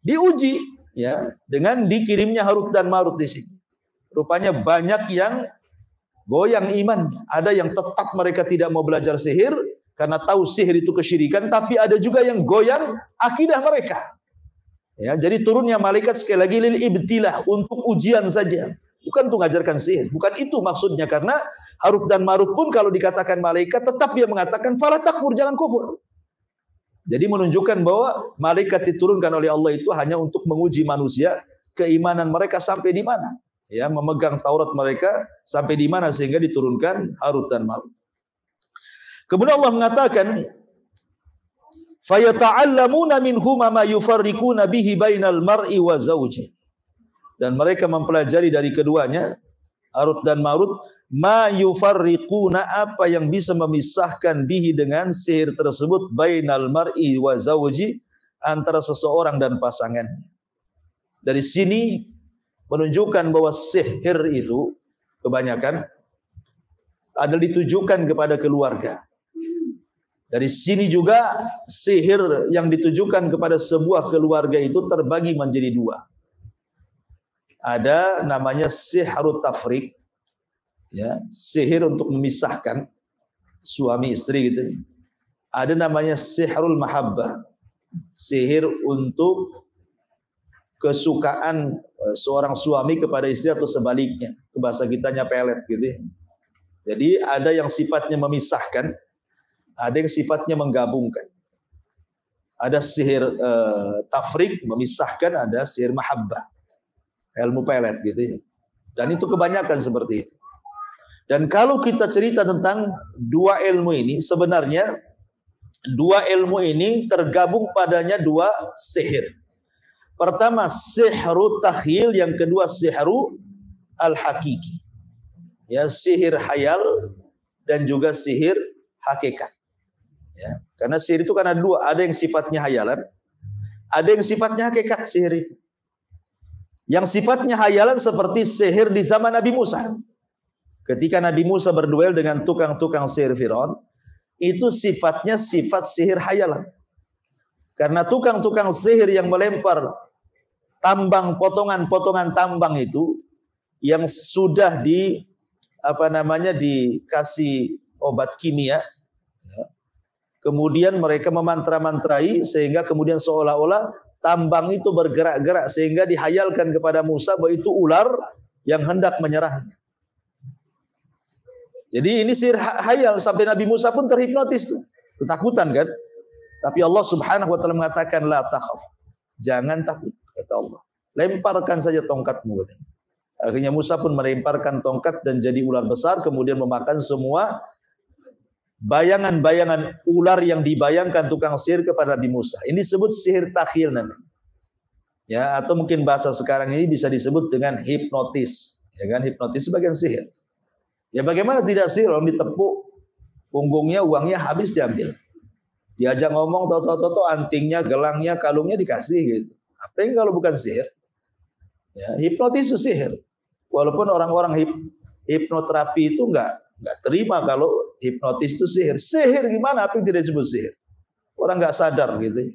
Speaker 1: Diuji ya dengan dikirimnya Harut dan Marut di sini. Rupanya banyak yang goyang imannya. Ada yang tetap mereka tidak mau belajar sihir karena tahu sihir itu kesyirikan, tapi ada juga yang goyang akidah mereka. Ya, jadi turunnya malaikat sekali lagi lil ibtilah, untuk ujian saja. Bukan untuk mengajarkan sihir, bukan itu maksudnya, karena Harut dan Marut pun kalau dikatakan malaikat tetap dia mengatakan fala takfur, jangan kufur. Jadi menunjukkan bahwa malaikat diturunkan oleh Allah itu hanya untuk menguji manusia, keimanan mereka sampai di mana. Ya, memegang Taurat mereka sampai di mana sehingga diturunkan Harut dan Marut. Kemudian Allah mengatakan, fayata'allamuna minhuma ma yufarriquna bihi bainal mar'i wa zawji. Dan mereka mempelajari dari keduanya, Harut dan Marut, ma yufarriquna, apa yang bisa memisahkan bihi dengan sihir tersebut, bainal mar'i wa zawji, antara seseorang dan pasangannya. Dari sini menunjukkan bahwa sihir itu kebanyakan adalah ditujukan kepada keluarga. Dari sini juga sihir yang ditujukan kepada sebuah keluarga itu terbagi menjadi dua. Ada namanya sihrut tafriq, ya, sihir untuk memisahkan suami istri gitu. Ada namanya sihrul mahabbah, sihir untuk kesukaan seorang suami kepada istri atau sebaliknya. Ke bahasa kitanya pelet gitu ya. Jadi ada yang sifatnya memisahkan, ada yang sifatnya menggabungkan. Ada sihir tafrik, memisahkan, ada sihir mahabbah, ilmu pelet gitu ya. Dan itu kebanyakan seperti itu. Dan kalau kita cerita tentang dua ilmu ini, sebenarnya dua ilmu ini tergabung padanya dua sihir. Pertama sihru takhyil, yang kedua sihru al-hakiki. Ya, sihir hayal dan juga sihir hakikat. Ya, karena sihir itu kan ada dua, ada yang sifatnya hayalan, ada yang sifatnya hakikat sihir itu. Yang sifatnya hayalan seperti sihir di zaman Nabi Musa. Ketika Nabi Musa berduel dengan tukang-tukang sihir Firaun, itu sifatnya sifat sihir hayalan. Karena tukang-tukang sihir yang melempar tambang, potongan-potongan tambang itu yang sudah dikasih obat kimia, ya. Kemudian mereka memantra-mantrai sehingga kemudian seolah-olah tambang itu bergerak-gerak sehingga dihayalkan kepada Musa bahwa itu ular yang hendak menyerahnya. Jadi ini sihir hayal, sampai Nabi Musa pun terhipnotis tuh, ketakutan kan? Tapi Allah Subhanahu wa taala mengatakan la takhaf, jangan takut, kata Allah. Lemparkan saja tongkatmu, katanya. Akhirnya Musa pun melemparkan tongkat dan jadi ular besar, kemudian memakan semua bayangan-bayangan ular yang dibayangkan tukang sihir kepada Nabi Musa. Ini disebut sihir takhyil namanya. Ya, atau mungkin bahasa sekarang ini bisa disebut dengan hipnotis. Ya kan, hipnotis sebagian sihir. Ya bagaimana tidak sihir, orang ditepuk punggungnya, uangnya habis diambil. Diajak ngomong, toto antingnya, gelangnya, kalungnya dikasih gitu. Apa yang kalau bukan sihir? Ya, hipnotis itu sihir. Walaupun orang-orang hipnoterapi itu enggak terima kalau hipnotis itu sihir. Sihir gimana? Apa yang tidak disebut sihir? Orang enggak sadar gitu ya.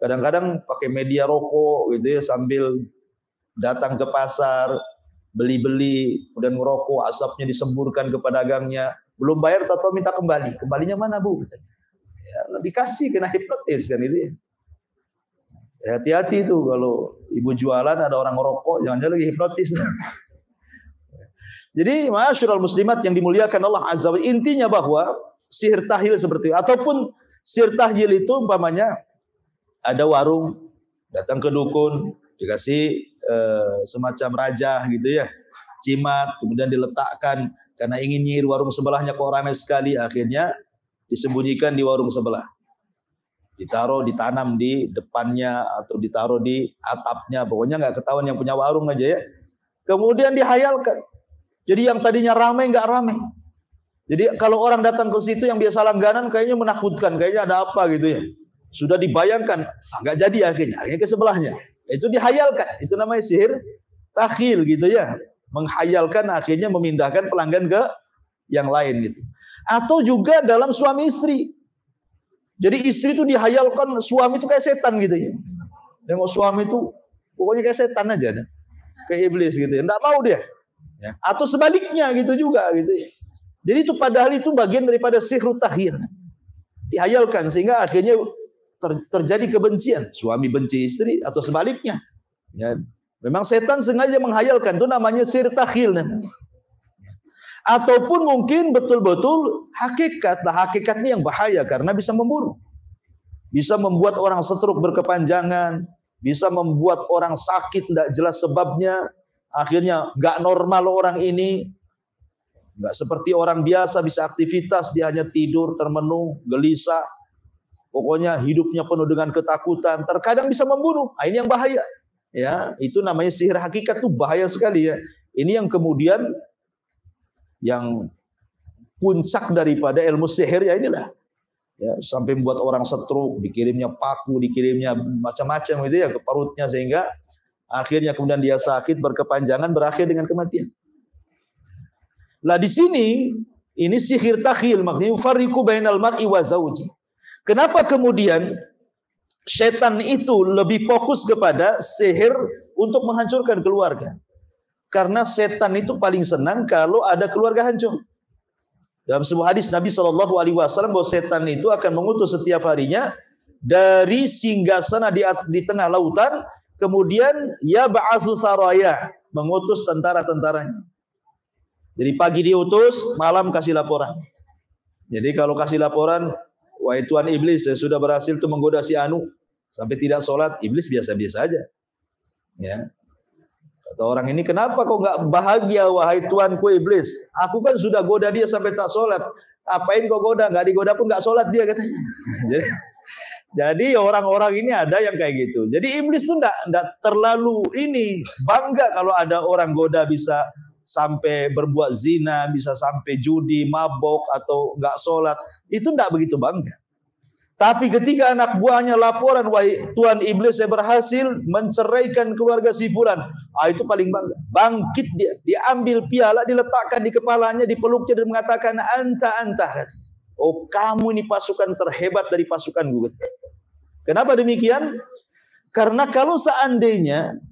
Speaker 1: Kadang-kadang pakai media rokok gitu ya, sambil datang ke pasar, beli-beli, kemudian ngerokok, asapnya disemburkan ke pedagangnya. Belum bayar, tahu minta kembali. Kembalinya mana, Bu? Katanya. Ya, dikasih, kena hipnotis kan itu ya. Ya, hati-hati tuh kalau ibu jualan ada orang ngerokok, jangan-jangan lagi hipnotis. Jadi ma'asyiral muslimat yang dimuliakan Allah Azza wa Jalla, intinya bahwa sihir tahyil seperti itu, ataupun sihir tahyil itu umpamanya ada warung, datang ke dukun, dikasih semacam raja gitu ya, cimat, kemudian diletakkan karena ingin nyihir warung sebelahnya kok ramai sekali, akhirnya disembunyikan di warung sebelah. Ditaruh, ditanam di depannya atau ditaruh di atapnya, pokoknya nggak ketahuan yang punya warung aja ya. Kemudian dihayalkan, Jadi yang tadinya ramai nggak ramai. Jadi kalau orang datang ke situ yang biasa langganan kayaknya menakutkan, kayaknya ada apa gitu ya. Sudah dibayangkan, nggak jadi akhirnya ke sebelahnya. Itu dihayalkan, itu namanya sihir takhil gitu ya. Menghayalkan akhirnya memindahkan pelanggan ke yang lain gitu. Atau juga dalam suami istri. Jadi istri itu dihayalkan suami itu kayak setan gitu ya. Tengok suami itu pokoknya kayak setan aja, kayak iblis gitu ya. Nggak mau dia. Ya. Atau sebaliknya gitu juga gitu ya. Jadi itu padahal itu bagian daripada sihir takhil. Dihayalkan sehingga akhirnya terjadi kebencian. Suami benci istri atau sebaliknya. Ya. Memang setan sengaja menghayalkan, itu namanya sihir takhil namanya. Ataupun mungkin betul-betul hakikat. Nah, hakikat ini yang bahaya karena bisa membunuh. Bisa membuat orang stroke berkepanjangan, bisa membuat orang sakit tidak jelas sebabnya, akhirnya nggak normal orang ini, nggak seperti orang biasa bisa aktivitas, dia hanya tidur termenung, gelisah, pokoknya hidupnya penuh dengan ketakutan, terkadang bisa membunuh. Nah, ini yang bahaya. Ya, itu namanya sihir hakikat, tuh bahaya sekali ya. Ini yang kemudian yang puncak daripada ilmu sihir ya inilah. Ya, sampai membuat orang stroke, dikirimnya paku, dikirimnya macam-macam gitu ya ke perutnya sehingga akhirnya kemudian dia sakit berkepanjangan berakhir dengan kematian. Lah di sini ini sihir takhil, maksudnya yufarriqu bainal mar'i wa zauji. Kenapa kemudian setan itu lebih fokus kepada sihir untuk menghancurkan keluarga? Karena setan itu paling senang kalau ada keluarga hancur. Dalam sebuah hadis Nabi SAW bahwa setan itu akan mengutus setiap harinya dari singgasana di tengah lautan, kemudian ya ba'atsu saraya, mengutus tentara-tentaranya. Jadi pagi diutus, malam kasih laporan. Jadi kalau kasih laporan, wahai Tuan Iblis, saya sudah berhasil tuh menggoda si Anu sampai tidak sholat, Iblis biasa-biasa aja. Ya. Kata orang ini, kenapa kau nggak bahagia wahai tuanku Iblis? Aku kan sudah goda dia sampai tak sholat. Apain kau goda? Nggak digoda pun nggak sholat dia katanya. Jadi orang-orang ini ada yang kayak gitu. Jadi Iblis tuh nggak terlalu ini bangga kalau ada orang goda bisa sampai berbuat zina, bisa sampai judi, mabok atau nggak sholat. Itu nggak begitu bangga. Tapi ketika anak buahnya laporan, wahai Tuan Iblis, saya berhasil menceraikan keluarga si fulan. Itu paling bangga. Bangkit dia, diambil piala, diletakkan di kepalanya, dipeluknya dan mengatakan, anta. Oh, kamu ini pasukan terhebat dari pasukan gue. Kenapa demikian? Karena kalau seandainya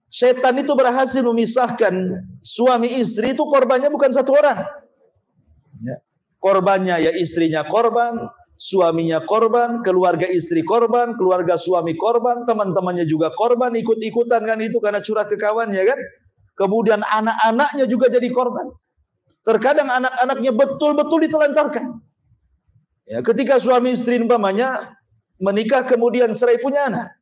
Speaker 1: setan itu berhasil memisahkan suami istri, itu korbannya bukan satu orang. Ya. Korbannya ya istrinya korban, suaminya korban, keluarga istri korban, keluarga suami korban, teman-temannya juga korban, ikut-ikutan kan itu karena curhat ke kawannya kan. Kemudian anak-anaknya juga jadi korban. Terkadang anak-anaknya betul-betul ditelantarkan. Ya, ketika suami istri umpamanya menikah kemudian cerai punya anak.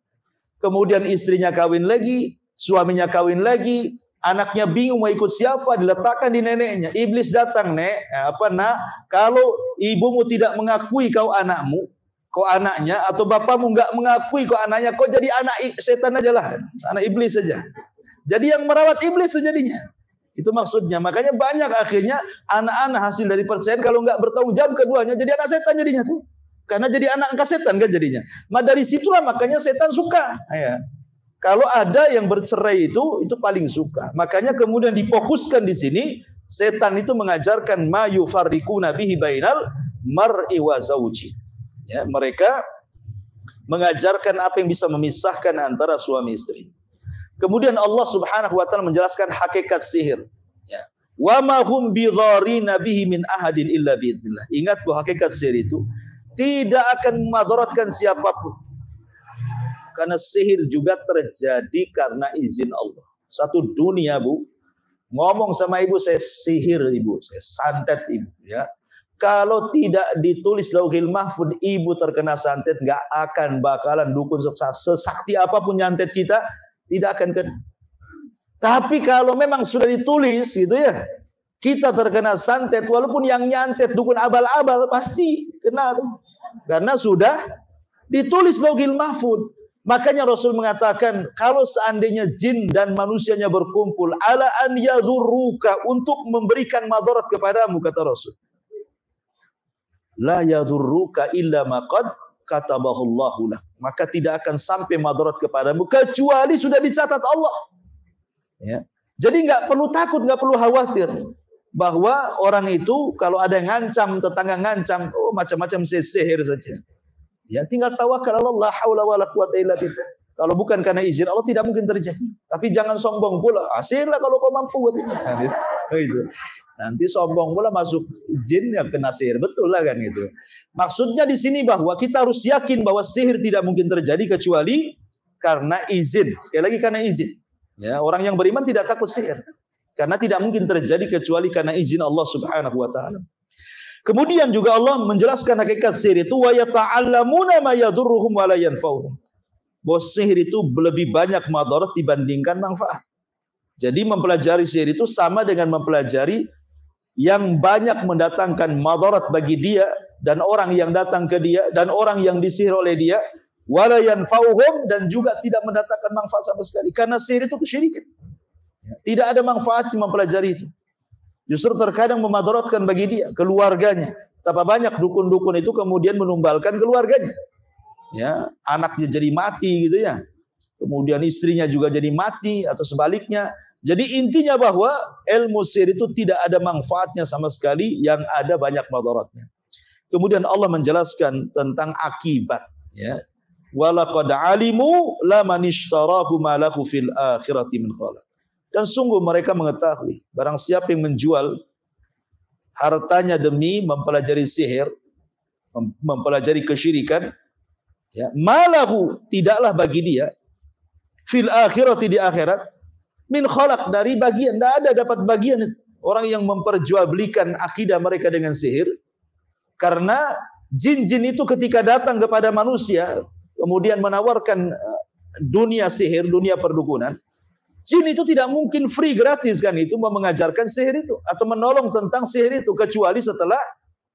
Speaker 1: Kemudian istrinya kawin lagi, suaminya kawin lagi, anaknya bingung mau ikut siapa, diletakkan di neneknya. Iblis datang, "Nek, nak, kalau ibumu tidak mengakui kau anakmu, kau anaknya, atau bapakmu enggak mengakui kau anaknya, kau jadi anak setan aja lah, anak iblis saja." Jadi yang merawat iblis sejadinya. Itu maksudnya. Makanya banyak akhirnya anak-anak hasil dari perceraian kalau enggak bertanggung jawab keduanya jadi anak setan jadinya tuh. Karena jadi anak angkat setan kan jadinya. Dari situlah makanya setan suka. Ya. Kalau ada yang bercerai itu paling suka. Makanya kemudian difokuskan di sini, setan itu mengajarkan ma yufarriquna bihi bainal mar'i wa zauji. Ya, mereka mengajarkan apa yang bisa memisahkan antara suami istri. Kemudian Allah Subhanahu wa taala menjelaskan hakikat sihir. Ya. Wa ma hum bidharina bihi min ahadin illa biidznillah. Ingat bahwa hakikat sihir itu tidak akan memadaratkan siapapun. Karena sihir juga terjadi karena izin Allah. Satu dunia, Bu, ngomong sama ibu, saya sihir ibu, saya santet ibu, ya. Kalau tidak ditulis lauhil mahfud, ibu terkena santet, nggak akan bakalan dukun sesakti apapun nyantet kita, tidak akan kena. Tapi kalau memang sudah ditulis gitu ya, kita terkena santet, walaupun yang nyantet dukun abal-abal pasti kena tuh. Karena sudah ditulis lauhil mahfud. Makanya Rasul mengatakan, kalau seandainya jin dan manusianya berkumpul, ala an yadhurruka, untuk memberikan madarat kepadamu, kata Rasul. La yadhurruka illa ma qad katabahullahu lah. Maka tidak akan sampai madarat kepadamu kecuali sudah dicatat Allah. Ya. Jadi nggak perlu takut, nggak perlu khawatir bahwa orang itu kalau ada yang ngancam, tetangga ngancam, oh macam-macam sihir saja. Ya, tinggal tawakal Allah, la haula wala quwata illa billah. Kalau bukan karena izin Allah tidak mungkin terjadi. Tapi jangan sombong pula. Hasillah kalau kau mampu katanya. Gitu. Nanti sombong pula masuk jin yang kena sihir, betul lah kan gitu. Maksudnya di sini bahwa kita harus yakin bahwa sihir tidak mungkin terjadi kecuali karena izin. Sekali lagi karena izin. Ya, orang yang beriman tidak takut sihir. Karena tidak mungkin terjadi kecuali karena izin Allah Subhanahu wa taala. Kemudian juga Allah menjelaskan hakikat sihir itu, wa yata'allamuna ma yadurruhum wa la yanfa'uhum. Bahwa sihir itu lebih banyak madarat dibandingkan manfaat. Jadi mempelajari sihir itu sama dengan mempelajari yang banyak mendatangkan madarat bagi dia dan orang yang datang ke dia dan orang yang disihir oleh dia, wa la yanfa'uhum, dan juga tidak mendatangkan manfaat sama sekali. Karena sihir itu kesyirikan. Tidak ada manfaat mempelajari itu. Justru terkadang memadaratkan bagi dia, keluarganya. Betapa banyak dukun-dukun itu kemudian menumbalkan keluarganya. Ya, anaknya jadi mati gitu ya. Kemudian istrinya juga jadi mati atau sebaliknya. Jadi intinya bahwa ilmu sihir itu tidak ada manfaatnya sama sekali, yang ada banyak madaratnya. Kemudian Allah menjelaskan tentang akibat, ya. Walaqad alimu laman ishtarahu ma lahu fil akhirati min khalaq. Dan sungguh mereka mengetahui, barang siapa yang menjual hartanya demi mempelajari sihir, mempelajari kesyirikan, ya, malahu, tidaklah bagi dia, fil akhirati, di akhirat, min khalaq, dari bagian, tidak ada dapat bagian. Orang yang memperjualbelikan akidah mereka dengan sihir, karena jin-jin itu ketika datang kepada manusia, kemudian menawarkan dunia sihir, dunia perdukunan, jin itu tidak mungkin free, gratis kan itu mau mengajarkan sihir itu atau menolong tentang sihir itu, kecuali setelah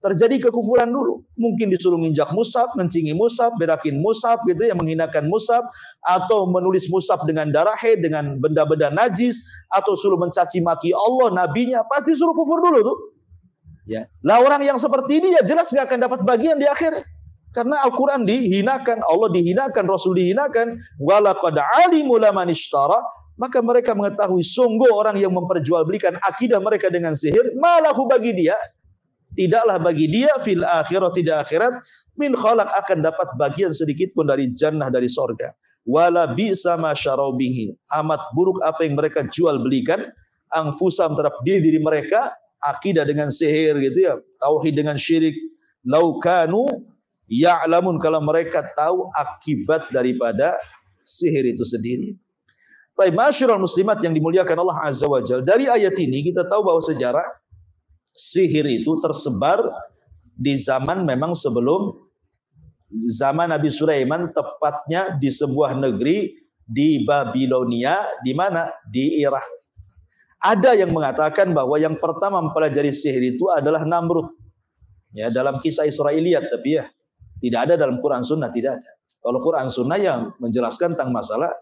Speaker 1: terjadi kekufuran dulu. Mungkin disuruh nginjak mushaf, ngencingi mushaf, berakin mushaf gitu ya, menghinakan mushaf, atau menulis mushaf dengan darah haid, dengan benda-benda najis, atau suruh mencaci maki Allah, nabinya, pasti suruh kufur dulu tuh. Ya. Lah orang yang seperti ini ya jelas nggak akan dapat bagian di akhirat. Karena Al-Quran dihinakan, Allah dihinakan, Rasul dihinakan. Walaqad alimu laman ishtara. Maka mereka mengetahui sungguh orang yang memperjualbelikan akidah mereka dengan sihir, malahu, bagi dia, tidaklah bagi dia fil akhirat, tidak akhirat, min khalaq, akan dapat bagian sedikit pun dari jannah, dari sorga. Wala bi'sa ma syarau bihi, amat buruk apa yang mereka jual belikan, anfusam, terhadap diri mereka, akidah dengan sihir gitu ya, tauhid dengan syirik. Laukanu ya'lamun, kalau mereka tahu akibat daripada sihir itu sendiri. Baik, masyarul muslimat yang dimuliakan Allah Azza wa Jalla, dari ayat ini kita tahu bahwa sejarah sihir itu tersebar di zaman memang sebelum zaman Nabi Sulaiman, tepatnya di sebuah negeri di Babilonia, di mana? Di Irak. Ada yang mengatakan bahwa yang pertama mempelajari sihir itu adalah Namrud. Ya, dalam kisah Israiliyat, tapi ya tidak ada dalam Quran Sunnah, tidak ada. Kalau Quran Sunnah yang menjelaskan tentang masalah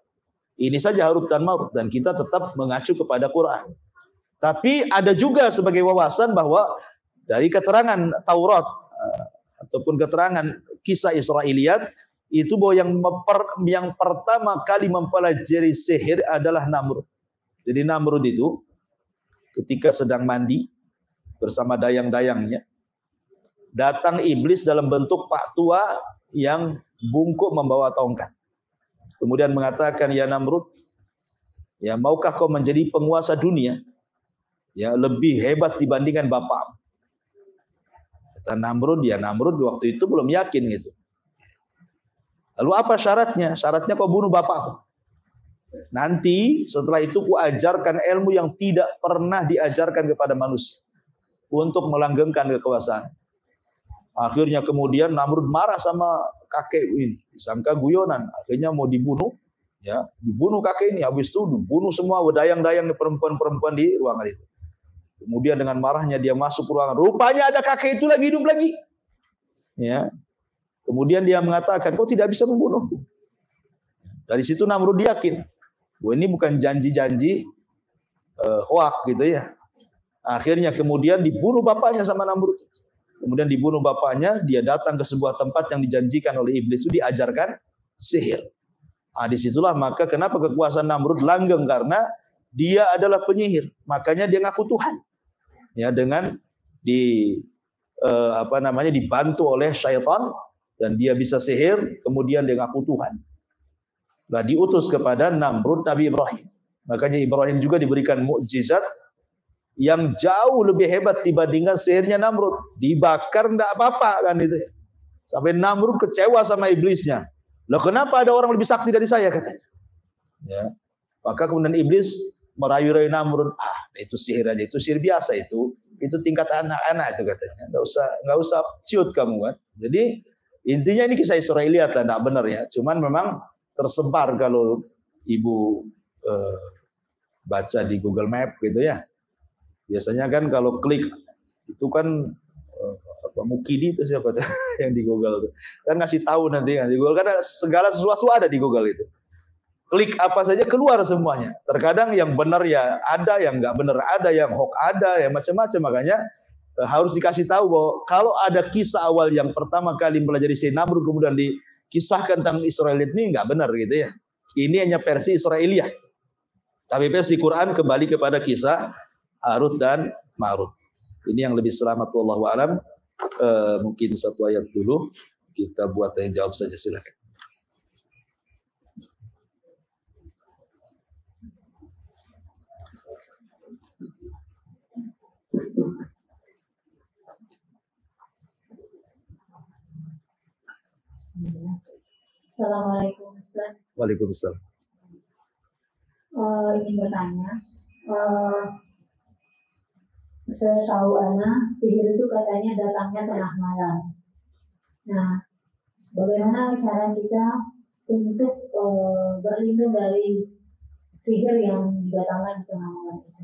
Speaker 1: ini saja, Harut dan Marut, dan kita tetap mengacu kepada Quran. Tapi ada juga sebagai wawasan bahwa dari keterangan Taurat ataupun keterangan kisah Israiliyat itu bahwa yang pertama kali mempelajari sihir adalah Namrud. Jadi Namrud itu ketika sedang mandi bersama dayang-dayangnya, datang iblis dalam bentuk pak tua yang bungkuk membawa tongkat. Kemudian mengatakan, ya Namrud, ya maukah kau menjadi penguasa dunia, ya lebih hebat dibandingkan bapak? Kata Namrud, ya Namrud waktu itu belum yakin gitu. Lalu apa syaratnya? Syaratnya kau bunuh bapakku. Nanti setelah itu ku ajarkan ilmu yang tidak pernah diajarkan kepada manusia untuk melanggengkan kekuasaan. Akhirnya kemudian Namrud marah sama kakek ini, disangka guyonan, akhirnya mau dibunuh, ya dibunuh kakek ini. Habis itu dibunuh semua dayang-dayang perempuan-perempuan di ruangan itu. Kemudian dengan marahnya dia masuk ke ruangan, rupanya ada kakek itu lagi hidup lagi. Ya, kemudian dia mengatakan, kau tidak bisa membunuhku. Dari situ Namrud yakin, bahwa ini bukan janji-janji hoak gitu ya. Akhirnya kemudian dibunuh bapaknya sama Namrud. Kemudian dibunuh bapaknya, dia datang ke sebuah tempat yang dijanjikan oleh iblis itu diajarkan sihir. Disitulah maka kenapa kekuasaan Namrud langgeng, karena dia adalah penyihir. Makanya dia ngaku Tuhan. Ya, dengan dibantu oleh syaitan dan dia bisa sihir, kemudian dia ngaku Tuhan. Nah, diutus kepada Namrud Nabi Ibrahim. Makanya Ibrahim juga diberikan mukjizat yang jauh lebih hebat dibandingkan sihirnya Namrud. Dibakar enggak apa-apa kan itu ya. Sampai Namrud kecewa sama iblisnya. Loh, kenapa ada orang lebih sakti dari saya, katanya. Ya. Maka kemudian iblis merayu-rayu Namrud, itu sihir aja, itu sihir biasa itu tingkat anak-anak itu katanya. Enggak usah ciut kamu kan. Jadi intinya ini kisah Israiliyat lah, enggak benar ya. Cuman memang tersebar kalau ibu baca di Google Map gitu ya. Biasanya kan kalau klik itu kan Mukidi itu siapa tuh yang di Google tuh. Kan ngasih tahu nanti kan di Google, karena segala sesuatu ada di Google itu. Klik apa saja keluar semuanya. Terkadang yang benar ya ada, yang nggak benar ada, yang hoax ada, yang macam-macam. Makanya harus dikasih tahu bahwa kalau ada kisah awal yang pertama kali mempelajari sihir Namrud kemudian dikisahkan tentang Israiliyat ini nggak benar gitu ya. Ini hanya versi Israiliyah. Tapi versi Quran kembali kepada kisah Harut dan Marut. Ini yang lebih selamat, wallahu a'lam. Mungkin satu ayat dulu kita buat tanya jawab saja, silakan.
Speaker 2: Assalamualaikum Ustaz.
Speaker 1: Waalaikumsalam.
Speaker 2: Ingin bertanya, saya tahu sihir itu katanya datangnya tengah malam. Nah, bagaimana cara kita untuk berlindung dari sihir yang datangnya di tengah malam itu?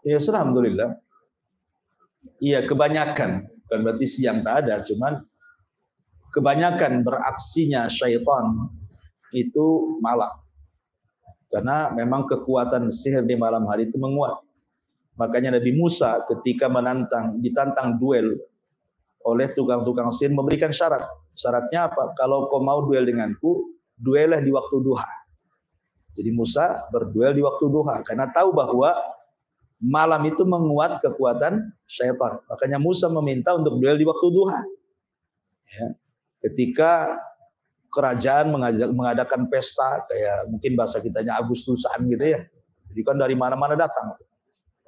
Speaker 1: Ya, alhamdulillah. Iya, kebanyakan, bukan berarti siang tak ada, cuman kebanyakan beraksinya syaitan itu malam. Karena memang kekuatan sihir di malam hari itu menguat. Makanya Nabi Musa ketika ditantang duel oleh tukang-tukang sihir memberikan syarat. Syaratnya apa? Kalau kau mau duel denganku, duellah di waktu duha. Jadi Musa berduel di waktu duha karena tahu bahwa malam itu menguat kekuatan syaitan. Makanya Musa meminta untuk duel di waktu duha. Ya. Ketika kerajaan mengadakan pesta, kayak mungkin bahasa kitanya Agustusan gitu ya. Jadi kan dari mana-mana datang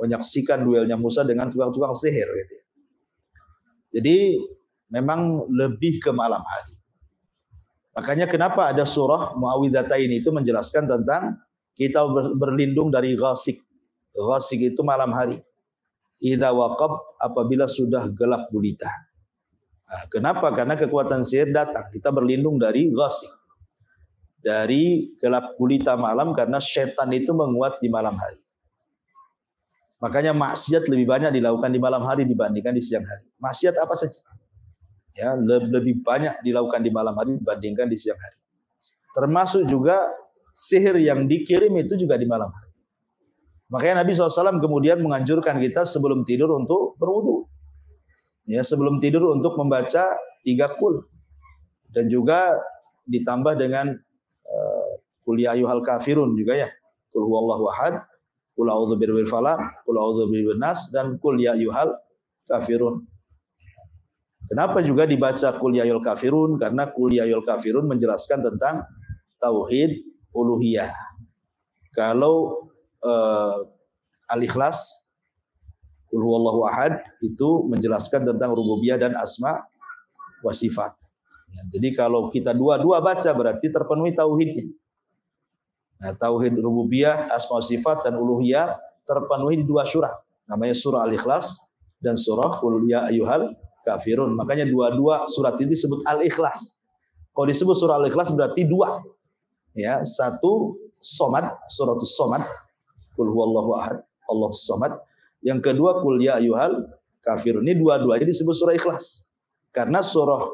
Speaker 1: menyaksikan duelnya Musa dengan tukang-tukang sihir gitu. Jadi memang lebih ke malam hari. Makanya kenapa ada surah Muawwidzatain itu menjelaskan tentang kita berlindung dari ghasik. Ghasik itu malam hari. Idza waqab, apabila sudah gelap gulita. Nah, kenapa? Karena kekuatan sihir datang. Kita berlindung dari ghasik. Dari gelap gulita malam karena setan itu menguat di malam hari. Makanya maksiat lebih banyak dilakukan di malam hari dibandingkan di siang hari. Maksiat apa saja? Ya, lebih banyak dilakukan di malam hari dibandingkan di siang hari. Termasuk juga sihir yang dikirim itu juga di malam hari. Makanya Nabi SAW kemudian menganjurkan kita sebelum tidur untuk berwudu. Ya, sebelum tidur untuk membaca 3 qul. Dan juga ditambah dengan qul ya ayyuhal kafirun juga ya. Qul huwallahu ahad. Qul a'udzu birabbil falaq, qul a'udzu birabbin nas, dan qul ya ayyuhal kafirun. Kenapa juga dibaca qul ya ayyuhal kafirun? Karena qul ya ayyuhal kafirun menjelaskan tentang tauhid uluhiyah. Kalau Al-Ikhlas, qul huwallahu ahad, itu menjelaskan tentang rububiyah dan asma wa sifat. Ya, jadi kalau kita dua-dua baca berarti terpenuhi tauhidnya. Nah, tauhid rububiyah, asma sifat dan uluhiyah terpenuhi di 2 surah. Namanya surah Al-Ikhlas dan surah Qul ya ayyuhal kafirun. Makanya dua-dua surat ini disebut Al-Ikhlas. Kalau disebut surah Al-Ikhlas berarti 2. Ya, 1 Somad, suratus Somad. Qul huwallahu ahad, Allahus Somad. Yang kedua Qul ya ayyuhal kafirun. Ini dua-duanya disebut surah Ikhlas. Karena surah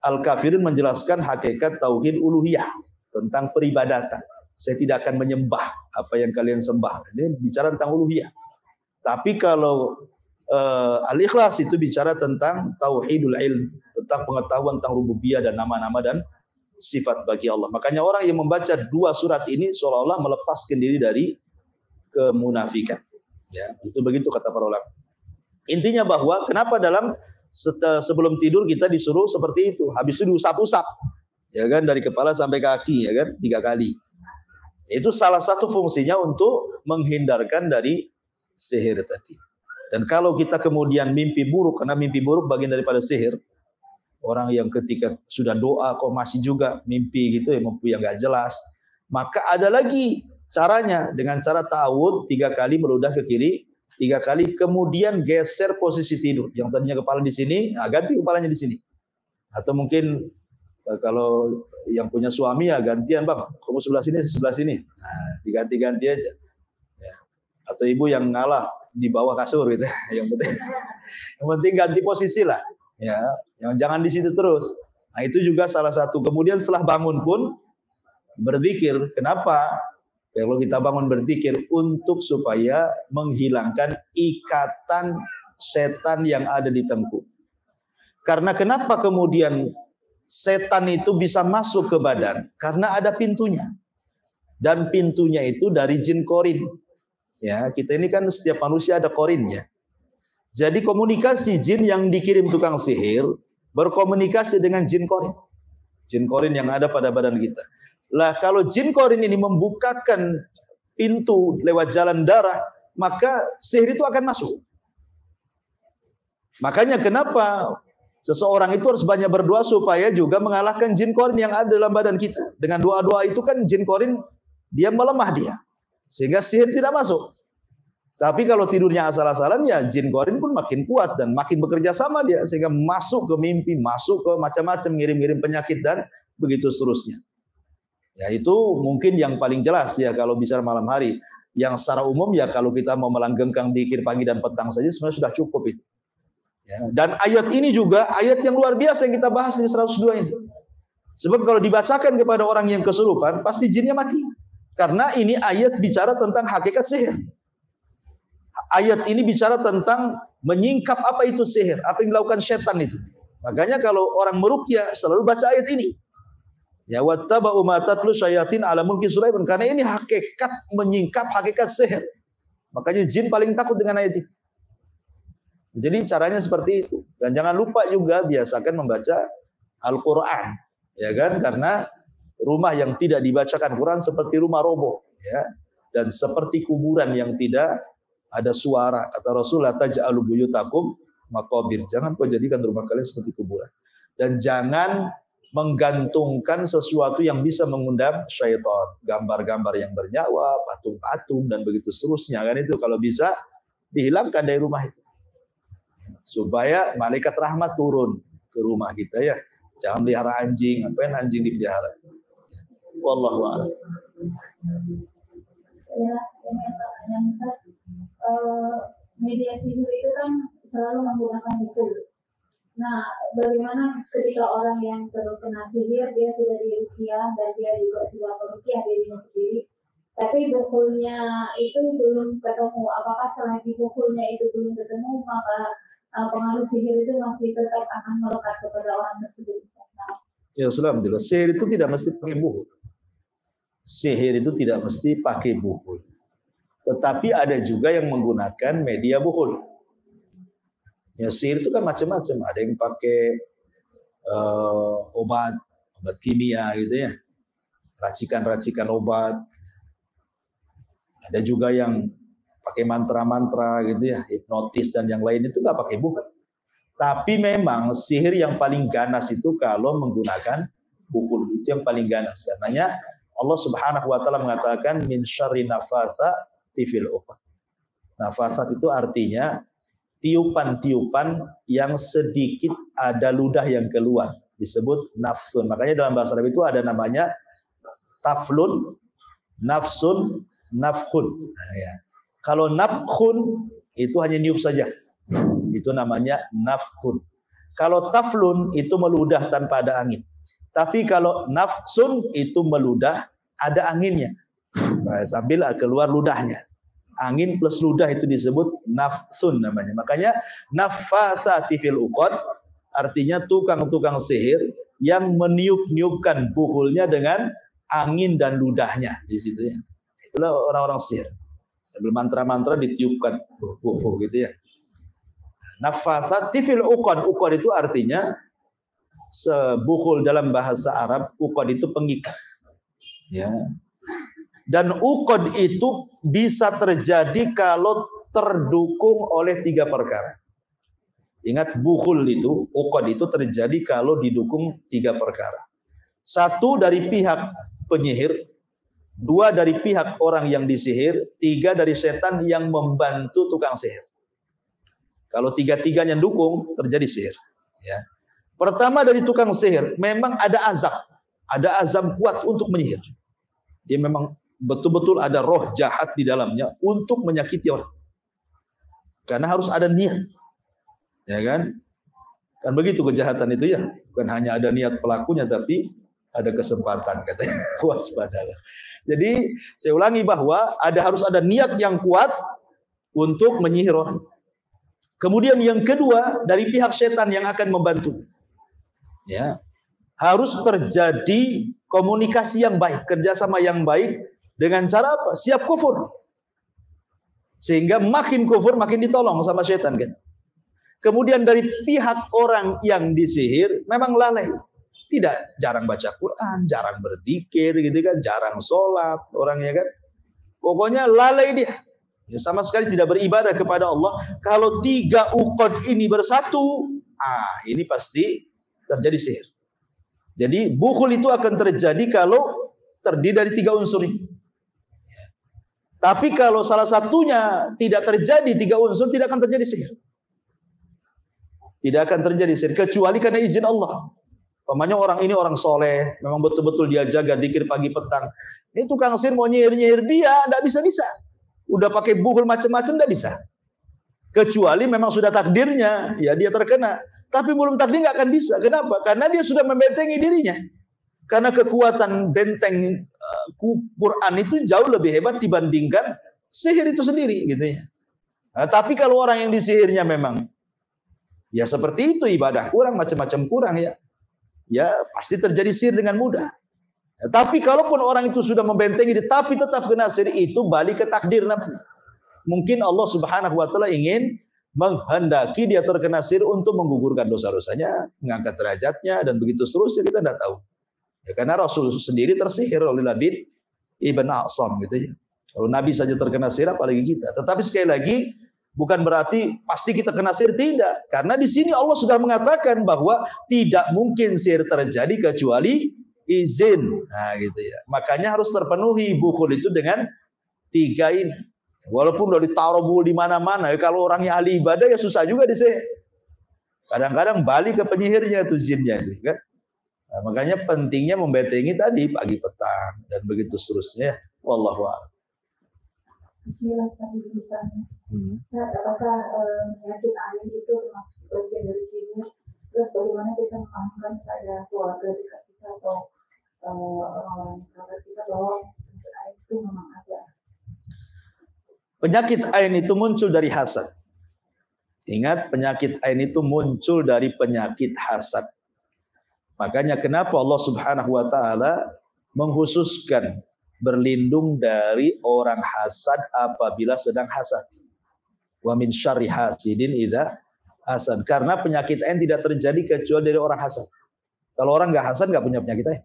Speaker 1: Al-Kafirun menjelaskan hakikat tauhid uluhiyah tentang peribadatan. Saya tidak akan menyembah apa yang kalian sembah. Ini bicara tentang uluhiyah. Tapi kalau Al-Ikhlas itu bicara tentang tauhidul ilmi, tentang pengetahuan tentang rububiyah dan nama-nama dan sifat bagi Allah. Makanya orang yang membaca dua surat ini seolah-olah melepaskan diri dari kemunafikan. Ya, itu begitu kata para ulama. Intinya bahwa kenapa dalam sebelum tidur kita disuruh seperti itu. Habis itu diusap-usap. Ya kan, dari kepala sampai kaki, ya kan, 3 kali. Itu salah satu fungsinya untuk menghindarkan dari sihir tadi. Dan kalau kita kemudian mimpi buruk, karena mimpi buruk bagian daripada sihir. Orang yang ketika sudah doa kok masih juga mimpi gitu, yang mimpi yang gak jelas. Maka ada lagi caranya, dengan cara ta'awudz 3 kali meludah ke kiri, 3 kali kemudian geser posisi tidur. Yang tadinya kepala di sini, ganti kepalanya di sini. Atau mungkin kalau yang punya suami ya gantian, Bang. Kamu sebelah sini, sebelah sini. Nah, diganti-ganti aja. Ya. Atau ibu yang ngalah di bawah kasur gitu. Yang penting ganti posisi lah. Ya, yang jangan di situ terus. Nah, itu juga salah satu. Kemudian setelah bangun pun berzikir. Kenapa? Kalau kita bangun berzikir untuk supaya menghilangkan ikatan setan yang ada di tengkuk. Karena kenapa kemudian setan itu bisa masuk ke badan? Karena ada pintunya. Dan pintunya itu dari jin korin. Ya, kita ini kan setiap manusia ada korinnya. Jadi komunikasi jin yang dikirim tukang sihir berkomunikasi dengan jin korin. Jin korin yang ada pada badan kita. Lah kalau jin korin ini membukakan pintu lewat jalan darah, maka sihir itu akan masuk. Makanya kenapa seseorang itu harus banyak berdoa supaya juga mengalahkan jin korin yang ada dalam badan kita. Dengan doa-doa itu kan jin korin dia melemah dia. Sehingga sihir tidak masuk. Tapi kalau tidurnya asal-asalan ya jin korin pun makin kuat dan makin bekerja sama dia. Sehingga masuk ke mimpi, masuk ke macam-macam, ngirim-ngirim penyakit dan begitu seterusnya. Ya itu mungkin yang paling jelas ya kalau bicara malam hari. Yang secara umum ya kalau kita mau melanggengkan zikir pagi dan petang saja sebenarnya sudah cukup itu. Ya. Dan ayat ini juga ayat yang luar biasa yang kita bahas di 102 ini. Sebab kalau dibacakan kepada orang yang kesurupan pasti jinnya mati. Karena ini ayat bicara tentang hakikat sihir. Ayat ini bicara tentang menyingkap apa itu sihir, apa yang dilakukan setan itu. Makanya kalau orang meruqyah selalu baca ayat ini. Ya wattaba'u ma tatlu syayatin ala mulki Sulaiman, karena ini hakikat menyingkap hakikat sihir. Makanya jin paling takut dengan ayat itu. Jadi caranya seperti itu. Dan jangan lupa juga biasakan membaca Al-Qur'an, ya kan? Karena rumah yang tidak dibacakan Quran seperti rumah roboh, ya. Dan seperti kuburan yang tidak ada suara. Kata Rasulullah, taj'alu buyutakum maqabir. Jangan kau jadikan rumah kalian seperti kuburan. Dan jangan menggantungkan sesuatu yang bisa mengundang syaitan, gambar-gambar yang bernyawa, patung-patung dan begitu seterusnya kan, itu kalau bisa dihilangkan dari rumah itu supaya malaikat rahmat turun ke rumah kita ya. Jangan pelihara anjing, ngapain anjing dipelihara? Wallahu a'lam.
Speaker 2: Ya, yang media sihir itu kan selalu menggunakan hukum. Nah, bagaimana ketika orang yang terkena sihir, dia sudah diruqyah dan dia juga sudah meruqyah dirinya sendiri, tapi bukulnya itu belum ketemu. Apakah selagi bukulnya itu belum ketemu, maka pengaruh sihir itu masih tetap akan melekat kepada orang tersebut?
Speaker 1: Ya, alhamdulillah. Sihir itu tidak mesti pakai buhul. Sihir itu tidak mesti pakai buhul. Tetapi ada juga yang menggunakan media buhul. Ya, sihir itu kan macam-macam. Ada yang pakai obat kimia gitu ya. Racikan-racikan obat. Ada juga yang pakai mantra-mantra gitu ya, hipnotis dan yang lain itu nggak pakai buhul. Tapi memang sihir yang paling ganas itu kalau menggunakan buhul. Itu yang paling ganas. Karenanya Allah Subhanahu wa taala mengatakan min syarri nafatsati fil uqad. Nafasat itu artinya tiupan-tiupan yang sedikit ada ludah yang keluar, disebut nafsun. Makanya dalam bahasa Arab itu ada namanya taflun, nafsun, nafkhun. Nah, ya. Kalau nafkhun itu hanya niup saja, itu namanya nafkhun. Kalau taflun itu meludah tanpa ada angin. Tapi kalau nafsun itu meludah ada anginnya. Nah, sambil keluar ludahnya. Angin plus ludah itu disebut nafsun namanya. Makanya nafasati fil uqad artinya tukang-tukang sihir yang meniup-niupkan bukulnya dengan angin dan ludahnya di situ ya. Itulah orang-orang sihir. Sambil mantra-mantra ditiupkan gitu ya. Nafasati fil uqad. Uqad itu artinya sebukul dalam bahasa Arab. Uqad itu pengikat. Ya. Dan uqad itu bisa terjadi kalau terdukung oleh 3 perkara. Ingat bukul itu, uqad itu terjadi kalau didukung 3 perkara. 1 dari pihak penyihir, 2 dari pihak orang yang disihir, 3 dari setan yang membantu tukang sihir. Kalau 3-tiganya dukung, terjadi sihir. Ya. Pertama dari tukang sihir, memang ada azab kuat untuk menyihir. Dia memang betul-betul ada roh jahat di dalamnya untuk menyakiti orang. Karena harus ada niat. Ya kan? Kan begitu kejahatan itu ya. Bukan hanya ada niat pelakunya, tapi ada kesempatan katanya. Waspadalah. Jadi saya ulangi bahwa harus ada niat yang kuat untuk menyihir orang. Kemudian yang kedua dari pihak setan yang akan membantu. Ya. Harus terjadi komunikasi yang baik, kerjasama yang baik dengan cara apa? Siap kufur. Sehingga makin kufur makin ditolong sama setan kan. Kemudian dari pihak orang yang disihir memang lalai. Tidak, jarang baca Quran, jarang berzikir gitu kan, jarang sholat orangnya kan. Pokoknya lalai dia. Ya, sama sekali tidak beribadah kepada Allah. Kalau 3 uqad ini bersatu, ini pasti terjadi sihir. Jadi bukul itu akan terjadi kalau terdiri dari 3 unsur ini. Ya. Tapi kalau salah satunya tidak terjadi 3 unsur, tidak akan terjadi sihir. Tidak akan terjadi sihir kecuali karena izin Allah. Pokoknya orang ini orang soleh, memang betul-betul dia jaga zikir pagi petang. Ini tukang sihir mau nyihir-nyihir dia, tidak bisa-bisa. Udah pakai bukul macam-macam, tidak bisa. Kecuali memang sudah takdirnya, ya dia terkena. Tapi belum takdir nggak akan bisa. Kenapa? Karena dia sudah membentengi dirinya. Karena kekuatan benteng Quran itu jauh lebih hebat dibandingkan sihir itu sendiri, gitu ya. Nah, tapi kalau orang yang disihirnya memang, ya seperti itu ibadah kurang, macam-macam kurang ya. Ya pasti terjadi sihir dengan mudah. Ya, tapi kalaupun orang itu sudah membentengi diri, tapi tetap kena sihir, itu balik ke takdir namanya. Mungkin Allah Subhanahu wa taala ingin menghendaki dia terkena sihir untuk menggugurkan dosa-dosanya, mengangkat derajatnya dan begitu seterusnya, kita tidak tahu. Ya, karena Rasul sendiri tersihir oleh Labid ibn A'sam gitu ya. Kalau Nabi saja terkena sihir apalagi kita. Tetapi sekali lagi bukan berarti pasti kita kena sihir, tidak. Karena di sini Allah sudah mengatakan bahwa tidak mungkin sihir terjadi kecuali izin. Nah, gitu ya. Makanya harus terpenuhi bukul itu dengan 3 ini. Walaupun udah ditaruh bukul di mana-mana, kalau orangnya ahli ibadah ya susah juga disihir. Kadang-kadang balik ke penyihirnya itu jinnya, gitu kan. Nah, makanya pentingnya membentengi tadi pagi petang dan begitu seterusnya. Wallahu a'lam.
Speaker 2: Apakah penyakit ain itu termasuk bagian dari sihir? Terus bagaimana kita memahamkan pada keluarga dekat kita atau orang-orang dekat kita bahwa penyakit ain itu memang ada?
Speaker 1: Penyakit ain itu muncul dari hasad. Ingat, penyakit ain itu muncul dari penyakit hasad. Makanya kenapa Allah Subhanahu wa taala mengkhususkan berlindung dari orang hasad apabila sedang hasad. Wa min syarri hasidin idza hasad. Karena penyakit ain tidak terjadi kecuali dari orang hasad. Kalau orang nggak hasad nggak punya penyakit ain.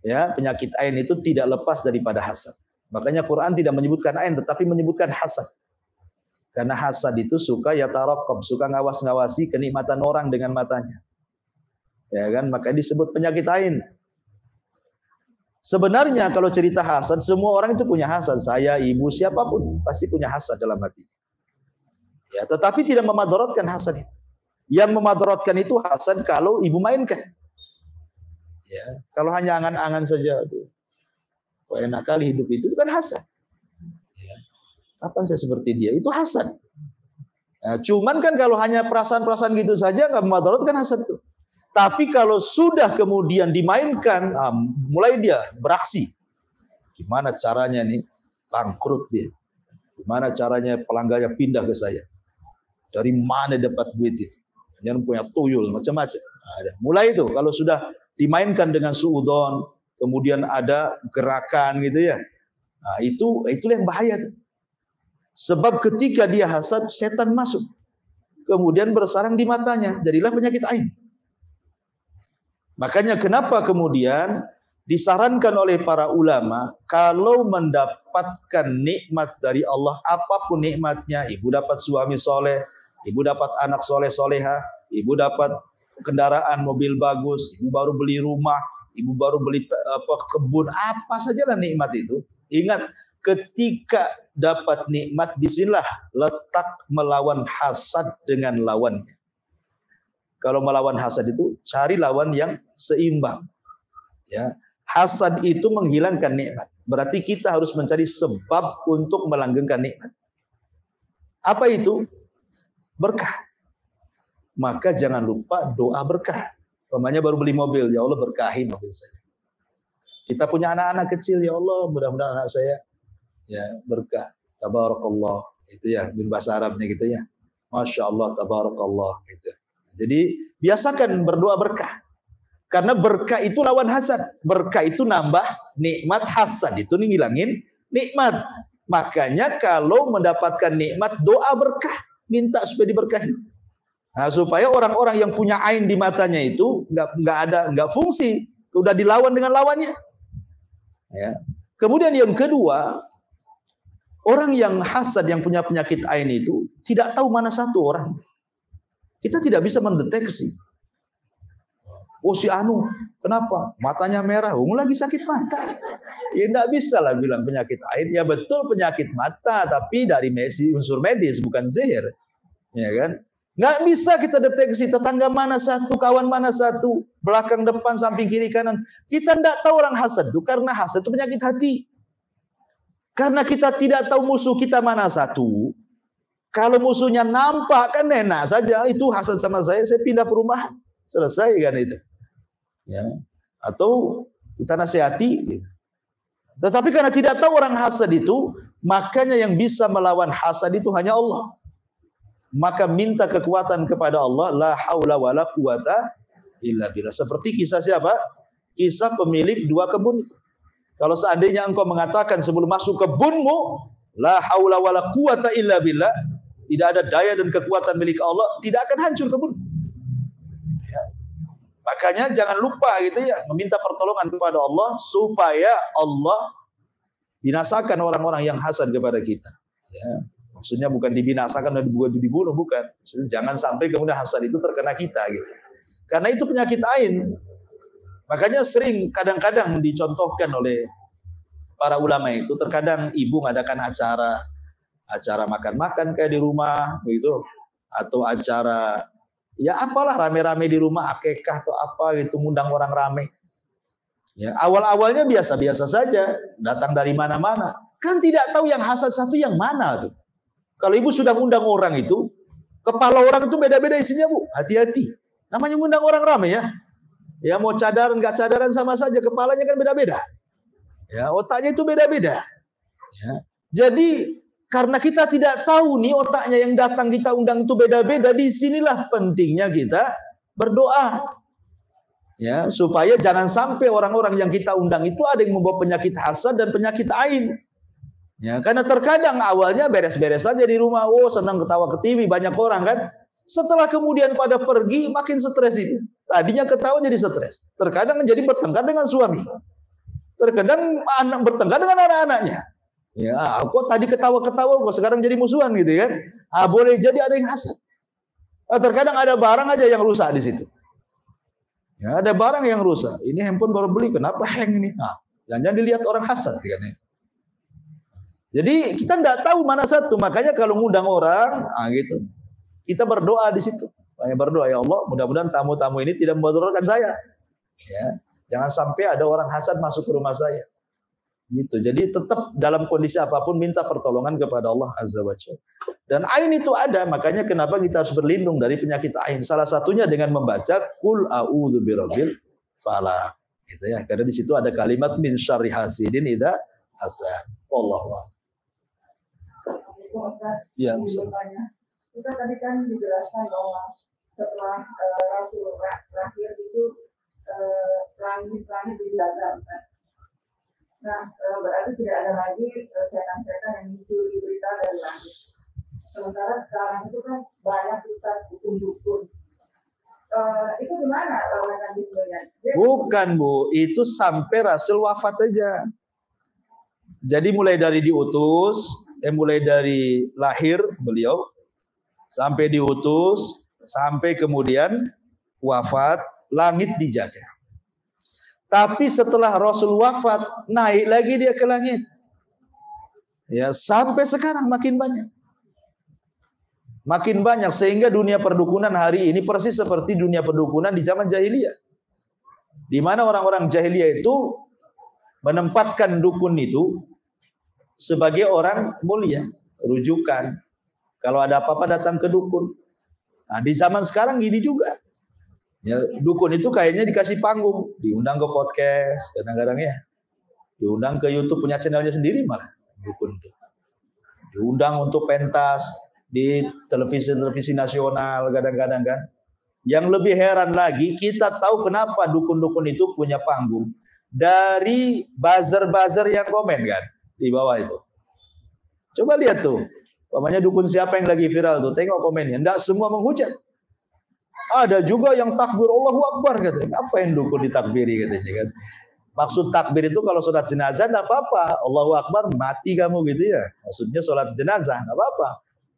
Speaker 1: Ya, penyakit ain itu tidak lepas daripada hasad. Makanya Quran tidak menyebutkan ain tetapi menyebutkan hasad. Karena hasad itu suka yataraqqab, suka ngawas-ngawasi kenikmatan orang dengan matanya. Ya kan, maka disebut penyakit ain. Sebenarnya kalau cerita hasad, semua orang itu punya hasad. Saya, ibu, siapapun pasti punya hasad dalam hatinya. Ya, tetapi tidak memadaratkan hasad itu. Yang memadaratkan itu hasad kalau ibu mainkan. Ya, kalau hanya angan-angan saja, aduh, kok enak kali hidup itu kan hasad. Ya. Kapan saya seperti dia? Itu hasad. Nah, cuman kan kalau hanya perasaan-perasaan gitu saja nggak mudarat kan hasad tuh. Tapi kalau sudah kemudian dimainkan, mulai dia beraksi. Gimana caranya nih bangkrut dia? Gimana caranya pelanggannya pindah ke saya? Dari mana dapat duit itu? Jangan punya tuyul macam-macam. Ada. Mulai itu kalau sudah dimainkan dengan suudzon, kemudian ada gerakan gitu ya. Nah, itulah yang bahaya tuh. Sebab ketika dia hasad, setan masuk. Kemudian bersarang di matanya, jadilah penyakit ain. Makanya kenapa kemudian disarankan oleh para ulama, kalau mendapatkan nikmat dari Allah, apapun nikmatnya, ibu dapat suami soleh, ibu dapat anak soleh soleha, ibu dapat kendaraan mobil bagus, ibu baru beli rumah, ibu baru beli kebun, apa sajalah nikmat itu. Ingat, ketika dapat nikmat, disinilah letak melawan hasad dengan lawannya. Kalau melawan hasad itu, cari lawan yang seimbang. Ya, hasad itu menghilangkan nikmat. Berarti kita harus mencari sebab untuk melanggengkan nikmat. Apa itu? Berkah. Maka jangan lupa doa berkah. Umpamanya baru beli mobil, ya Allah berkahi mobil saya. Kita punya anak-anak kecil, ya Allah mudah-mudahan anak saya ya berkah. Tabarakallah, itu ya bahasa Arabnya gitu ya. Masya Allah, tabarakallah gitu. Jadi biasakan berdoa berkah. Karena berkah itu lawan hasad. Berkah itu nambah nikmat, hasad itu ngilangin nikmat. Makanya kalau mendapatkan nikmat, doa berkah, minta supaya diberkahi. Nah, supaya orang-orang yang punya ain di matanya itu nggak fungsi, udah dilawan dengan lawannya. Ya. Kemudian yang kedua, orang yang hasad, yang punya penyakit ain itu tidak tahu mana satu orang. Kita tidak bisa mendeteksi. Oh si Anu, kenapa? Matanya merah, lagi sakit mata. Ya tidak bisa lah bilang penyakit ain. Ya betul penyakit mata, tapi dari unsur medis, bukan sihir. Ya kan? Nggak bisa kita deteksi tetangga mana satu, kawan mana satu, belakang, depan, samping, kiri, kanan. Kita tidak tahu orang hasad itu, karena hasad itu penyakit hati. Karena kita tidak tahu musuh kita mana satu. Kalau musuhnya nampak kan enak saja, itu hasad sama saya pindah perumahan. Selesai kan itu. Ya. Atau kita nasihati. Gitu. Tetapi karena tidak tahu orang hasad itu, makanya yang bisa melawan hasad itu hanya Allah. Maka minta kekuatan kepada Allah, la haula wala quwata illa billah. Seperti kisah siapa? Kisah pemilik 2 kebun itu. Kalau seandainya engkau mengatakan sebelum masuk kebunmu, la haula wala quwata illa billah, tidak ada daya dan kekuatan milik Allah, tidak akan hancur kebun. Ya. Makanya jangan lupa gitu ya, meminta pertolongan kepada Allah supaya Allah binasakan orang-orang yang hasad kepada kita. Ya. Maksudnya bukan dibinasakan dan dibunuh, bukan. Maksudnya jangan sampai kemudian hasad itu terkena kita gitu. Karena itu penyakit ain. Makanya sering kadang-kadang dicontohkan oleh para ulama itu, terkadang ibu mengadakan acara makan-makan kayak di rumah begitu, atau acara ya apalah rame-rame di rumah, akikah atau apa gitu, ngundang orang rame. Ya, awal-awalnya biasa-biasa saja, datang dari mana-mana. Kan tidak tahu yang hasad satu yang mana tuh. Kalau ibu sudah ngundang orang itu, kepala orang itu beda-beda isinya, Bu. Hati-hati. Namanya ngundang orang ramai ya. Ya mau cadaran nggak cadaran sama saja, kepalanya kan beda-beda. Ya, otaknya itu beda-beda. Ya. Jadi karena kita tidak tahu nih otaknya yang datang kita undang itu beda-beda, disinilah pentingnya kita berdoa. Ya, supaya jangan sampai orang-orang yang kita undang itu ada yang membawa penyakit hasad dan penyakit ain. Ya, karena terkadang awalnya beres-beres saja di rumah, senang ketawa ke TV, banyak orang kan. Setelah kemudian pada pergi, makin stres itu. Tadinya ketawa jadi stres. Terkadang jadi bertengkar dengan suami. Terkadang anak bertengkar dengan anak-anaknya. Ya, kok tadi ketawa-ketawa, kok sekarang jadi musuhan gitu kan. Boleh jadi ada yang hasad. Terkadang ada barang aja yang rusak di situ. Ya, ada barang yang rusak. Ini handphone baru beli, kenapa hang ini? Jangan dilihat orang hasad kan ya. Jadi kita tidak tahu mana satu, makanya kalau ngundang orang, gitu, kita berdoa di situ. Banyak berdoa, ya Allah, mudah-mudahan tamu-tamu ini tidak memudaratkan saya. Ya, jangan sampai ada orang hasad masuk ke rumah saya. Gitu. Jadi tetap dalam kondisi apapun minta pertolongan kepada Allah Azza wa Jalla. Dan ain itu ada, makanya kenapa kita harus berlindung dari penyakit ain. Salah satunya dengan membaca Qul a'udzu birabbil falaq. Gitu ya. Karena di situ ada kalimat min syarri hasidin idza hasad. Wallahu a'lam. Ya,
Speaker 2: kita tadi kan dijelaskan bahwa setelah Rasul terakhir itu langit-langit dijaga. Nah, berarti tidak ada lagi setan-setan yang muncul di berita dari langit. Sementara sekarang itu kan banyak ustaz dukun-dukun. Itu gimana mekanismenya?
Speaker 1: Bukan Bu, itu sampai Rasul wafat aja. Jadi mulai dari diutus, mulai dari lahir beliau sampai diutus, sampai kemudian wafat, langit dijaga. Tapi setelah Rasul wafat, naik lagi dia ke langit. Ya, sampai sekarang makin banyak. Makin banyak sehingga dunia perdukunan hari ini persis seperti dunia perdukunan di zaman jahiliyah. Di mana orang-orang jahiliyah itu menempatkan dukun itu sebagai orang mulia, rujukan. Kalau ada apa-apa datang ke dukun. Nah, di zaman sekarang gini juga. Ya, dukun itu kayaknya dikasih panggung, diundang ke podcast, kadang-kadang ya. Diundang ke YouTube punya channelnya sendiri malah dukun itu. Diundang untuk pentas di televisi-televisi nasional kadang-kadang kan. Yang lebih heran lagi, kita tahu kenapa dukun-dukun itu punya panggung dari buzzer-buzzer yang komen kan di bawah itu. Coba lihat tuh, namanya dukun siapa yang lagi viral tuh, tengok komennya. Enggak semua menghujat. Ada juga yang takbir Allahu Akbar katanya. Apa yang dukun ditakbiri katanya kan? Maksud takbir itu kalau sholat jenazah enggak apa-apa. Allahu Akbar mati kamu gitu ya. Maksudnya sholat jenazah enggak apa-apa.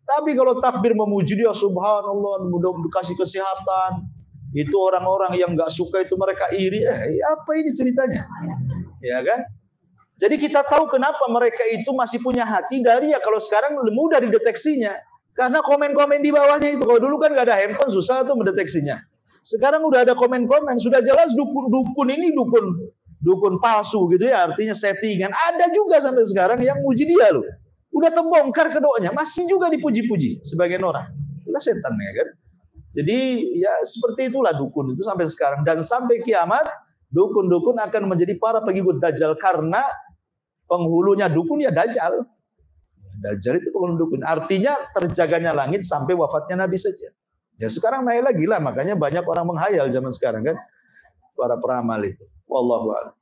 Speaker 1: Tapi kalau takbir memuji dia subhanallah, mudah-mudahan dikasih kesehatan. Itu orang-orang yang enggak suka itu mereka iri. Apa ini ceritanya? Ya kan? Jadi kita tahu kenapa mereka itu masih punya hati dari ya kalau sekarang mudah dideteksinya. Karena komen-komen di bawahnya itu. Kalau dulu kan nggak ada handphone, susah tuh mendeteksinya. Sekarang udah ada komen-komen, sudah jelas dukun ini dukun palsu gitu ya, artinya settingan. Ada juga sampai sekarang yang muji dia loh. Udah terbongkar kedoknya, masih juga dipuji-puji sebagian orang. Itulah setan ya kan. Jadi ya seperti itulah dukun itu sampai sekarang. Dan sampai kiamat, dukun-dukun akan menjadi para pengikut Dajjal. Karena penghulunya dukun ya Dajjal. Dajjal itu penghulu dukun. Artinya terjaganya langit sampai wafatnya Nabi saja. Ya sekarang naik lagi lah. Makanya banyak orang menghayal zaman sekarang kan. Para peramal itu. Wallahu a'lam.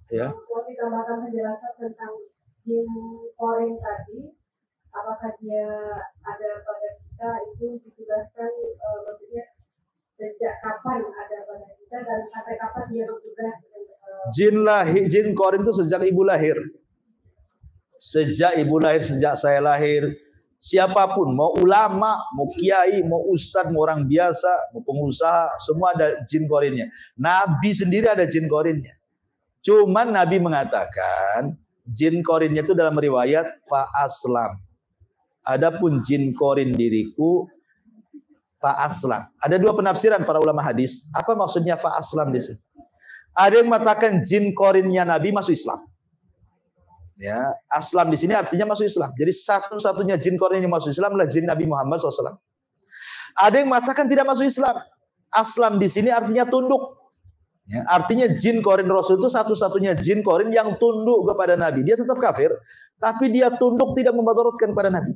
Speaker 1: Ya.
Speaker 2: Kalau ditambahkan penjelasan tentang jin korin tadi, apakah dia ada pada kita itu ditugaskan maksudnya sejak kapan ada pada kita dan sampai kapan dia bertugas?
Speaker 1: Jin korin itu sejak ibu lahir. Sejak ibu lahir, sejak saya lahir, siapapun, mau ulama, mau kiai, mau ustadz, mau orang biasa, mau pengusaha, semua ada jin korinnya. Nabi sendiri ada jin korinnya. Cuman Nabi mengatakan, jin korinnya itu dalam riwayat fa aslam. Adapun jin korin diriku fa aslam. Ada dua penafsiran para ulama hadis. Apa maksudnya fa aslam di sini? Ada yang mengatakan jin korinnya Nabi masuk Islam. Ya, aslam di sini artinya masuk Islam. Jadi satu-satunya jin korin yang masuk Islam adalah jin Nabi Muhammad SAW. Ada yang mengatakan tidak masuk Islam. Aslam di sini artinya tunduk. Ya, artinya jin korin Rasul itu satu-satunya jin korin yang tunduk kepada Nabi. Dia tetap kafir, tapi dia tunduk tidak memadaratkan pada Nabi.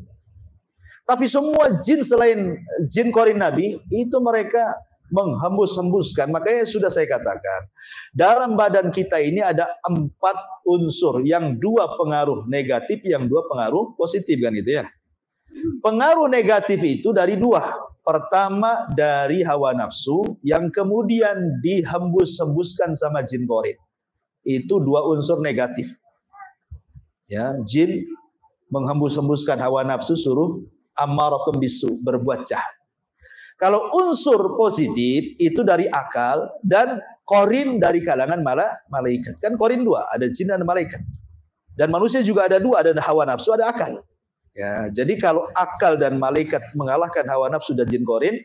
Speaker 1: Tapi semua jin selain jin korin Nabi itu mereka menghembus-hembuskan. Makanya sudah saya katakan, dalam badan kita ini ada 4 unsur, yang 2 pengaruh negatif, yang 2 pengaruh positif kan gitu ya. Pengaruh negatif itu dari 2. Pertama dari hawa nafsu, yang kemudian dihembus-hembuskan sama jin korin. Itu 2 unsur negatif. Ya, jin menghembus-hembuskan hawa nafsu, suruh ammaratun bisu, berbuat jahat. Kalau unsur positif itu dari akal dan korin dari kalangan malaikat. Kan korin 2, ada jin dan malaikat. Dan manusia juga ada 2, ada hawa nafsu, ada akal. Ya, jadi kalau akal dan malaikat mengalahkan hawa nafsu dan jin korin,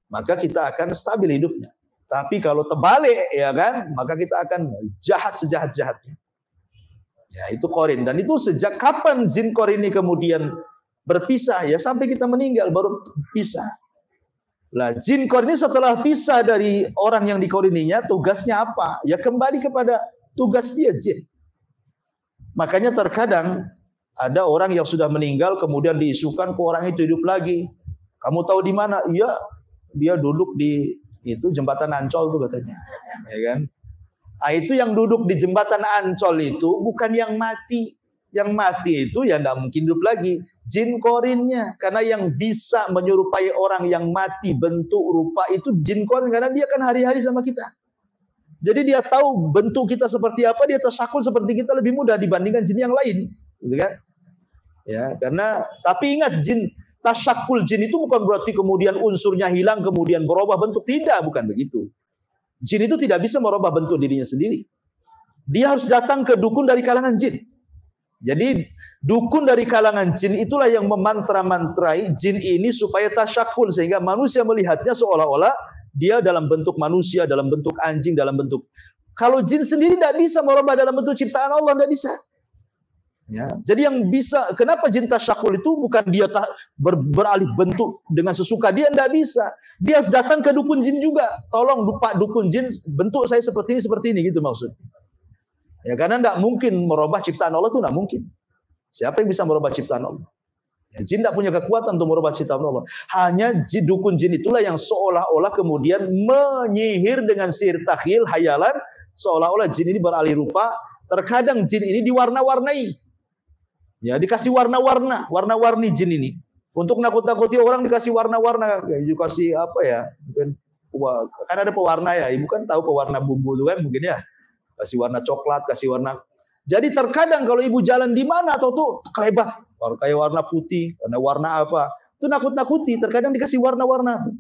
Speaker 1: maka kita akan stabil hidupnya. Tapi kalau terbalik ya kan, maka kita akan jahat sejahat-jahatnya. Ya, itu korin. Dan itu sejak kapan jin korin ini kemudian berpisah? Ya sampai kita meninggal baru pisah. Lah jin korin ini setelah pisah dari orang yang dikorininya, tugasnya apa? Ya kembali kepada tugas dia, jin. Makanya terkadang ada orang yang sudah meninggal kemudian diisukan ke orang itu hidup lagi. Kamu tahu di mana? Iya, dia duduk di itu jembatan Ancol tuh katanya. Ya kan? Nah, itu yang duduk di jembatan Ancol itu bukan yang mati. Yang mati itu ya tidak mungkin hidup lagi. Jin korinnya. Karena yang bisa menyerupai orang yang mati bentuk rupa itu jin korin. Karena dia kan hari-hari sama kita. Jadi dia tahu bentuk kita seperti apa. Dia tasyakul seperti kita lebih mudah dibandingkan jin yang lain. Gitu kan? Ya, karena tapi ingat jin tasyakul jin itu bukan berarti kemudian unsurnya hilang kemudian berubah bentuk. Tidak, bukan begitu. Jin itu tidak bisa merubah bentuk dirinya sendiri. Dia harus datang ke dukun dari kalangan jin. Jadi dukun dari kalangan jin itulah yang memantra-mantrai jin ini supaya tasyakul. Sehingga manusia melihatnya seolah-olah dia dalam bentuk manusia, dalam bentuk anjing, dalam bentuk. Kalau jin sendiri tidak bisa merubah dalam bentuk ciptaan Allah, tidak bisa. Ya. Jadi yang bisa, kenapa jin tasyakul itu bukan dia beralih bentuk dengan sesuka dia, tidak bisa. Dia harus datang ke dukun jin juga. Tolong Pak dukun jin, bentuk saya seperti ini gitu maksudnya. Ya karena tidak mungkin merubah ciptaan Allah itu tidak mungkin. Siapa yang bisa merubah ciptaan Allah? Ya, jin tidak punya kekuatan untuk merubah ciptaan Allah. Hanya dukun jin itulah yang seolah-olah kemudian menyihir dengan sihir takhil, hayalan, seolah-olah jin ini beralih rupa. Terkadang jin ini diwarna-warnai. Ya, dikasih warna-warna, warna-warni jin ini. Untuk nakut-nakuti orang dikasih warna-warna, dikasih apa ya? Mungkin kan ada pewarna ya, ibu kan tahu pewarna bumbu itu kan mungkin ya. Kasih warna coklat, kasih warna. Jadi terkadang kalau ibu jalan di mana atau tuh kelebat, kayak warna putih, warna apa? Itu nakut-nakuti, terkadang dikasih warna-warna tuh.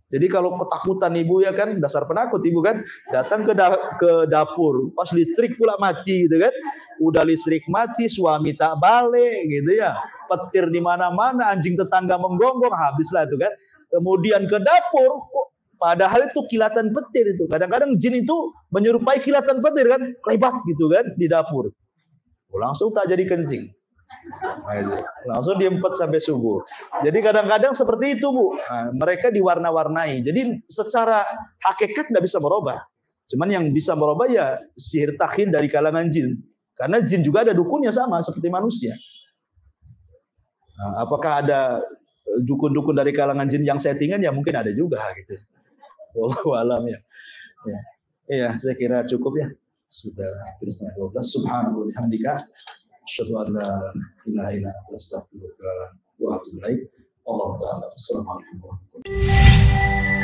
Speaker 1: Jadi kalau ketakutan ibu ya kan, dasar penakut ibu kan, datang ke dapur, pas listrik pula mati gitu kan. Udah listrik mati, suami tak balik gitu ya. Petir di mana-mana, anjing tetangga menggonggong, habislah itu kan. Kemudian ke dapur, padahal itu kilatan petir itu. Kadang-kadang jin itu menyerupai kilatan petir kan, kelebat gitu kan di dapur. Langsung tak jadi kencing. Langsung diempet sampai subuh. Jadi kadang-kadang seperti itu Bu. Nah, mereka diwarna-warnai. Jadi secara hakikat nggak bisa merubah. Cuman yang bisa merubah ya sihir takhil dari kalangan jin. Karena jin juga ada dukunnya sama seperti manusia. Nah, apakah ada dukun-dukun dari kalangan jin yang settingan? Ya mungkin ada juga gitu. Wallahu alam ya. Iya, saya kira cukup ya. Sudah hampir setengah 12. Subhanallah bihamdika. Asyhadu an la ilaha illa anta astaghfiruka wa atubu ilaik. Allahu ta'ala. Assalamualaikum warahmatullahi wabarakatuh.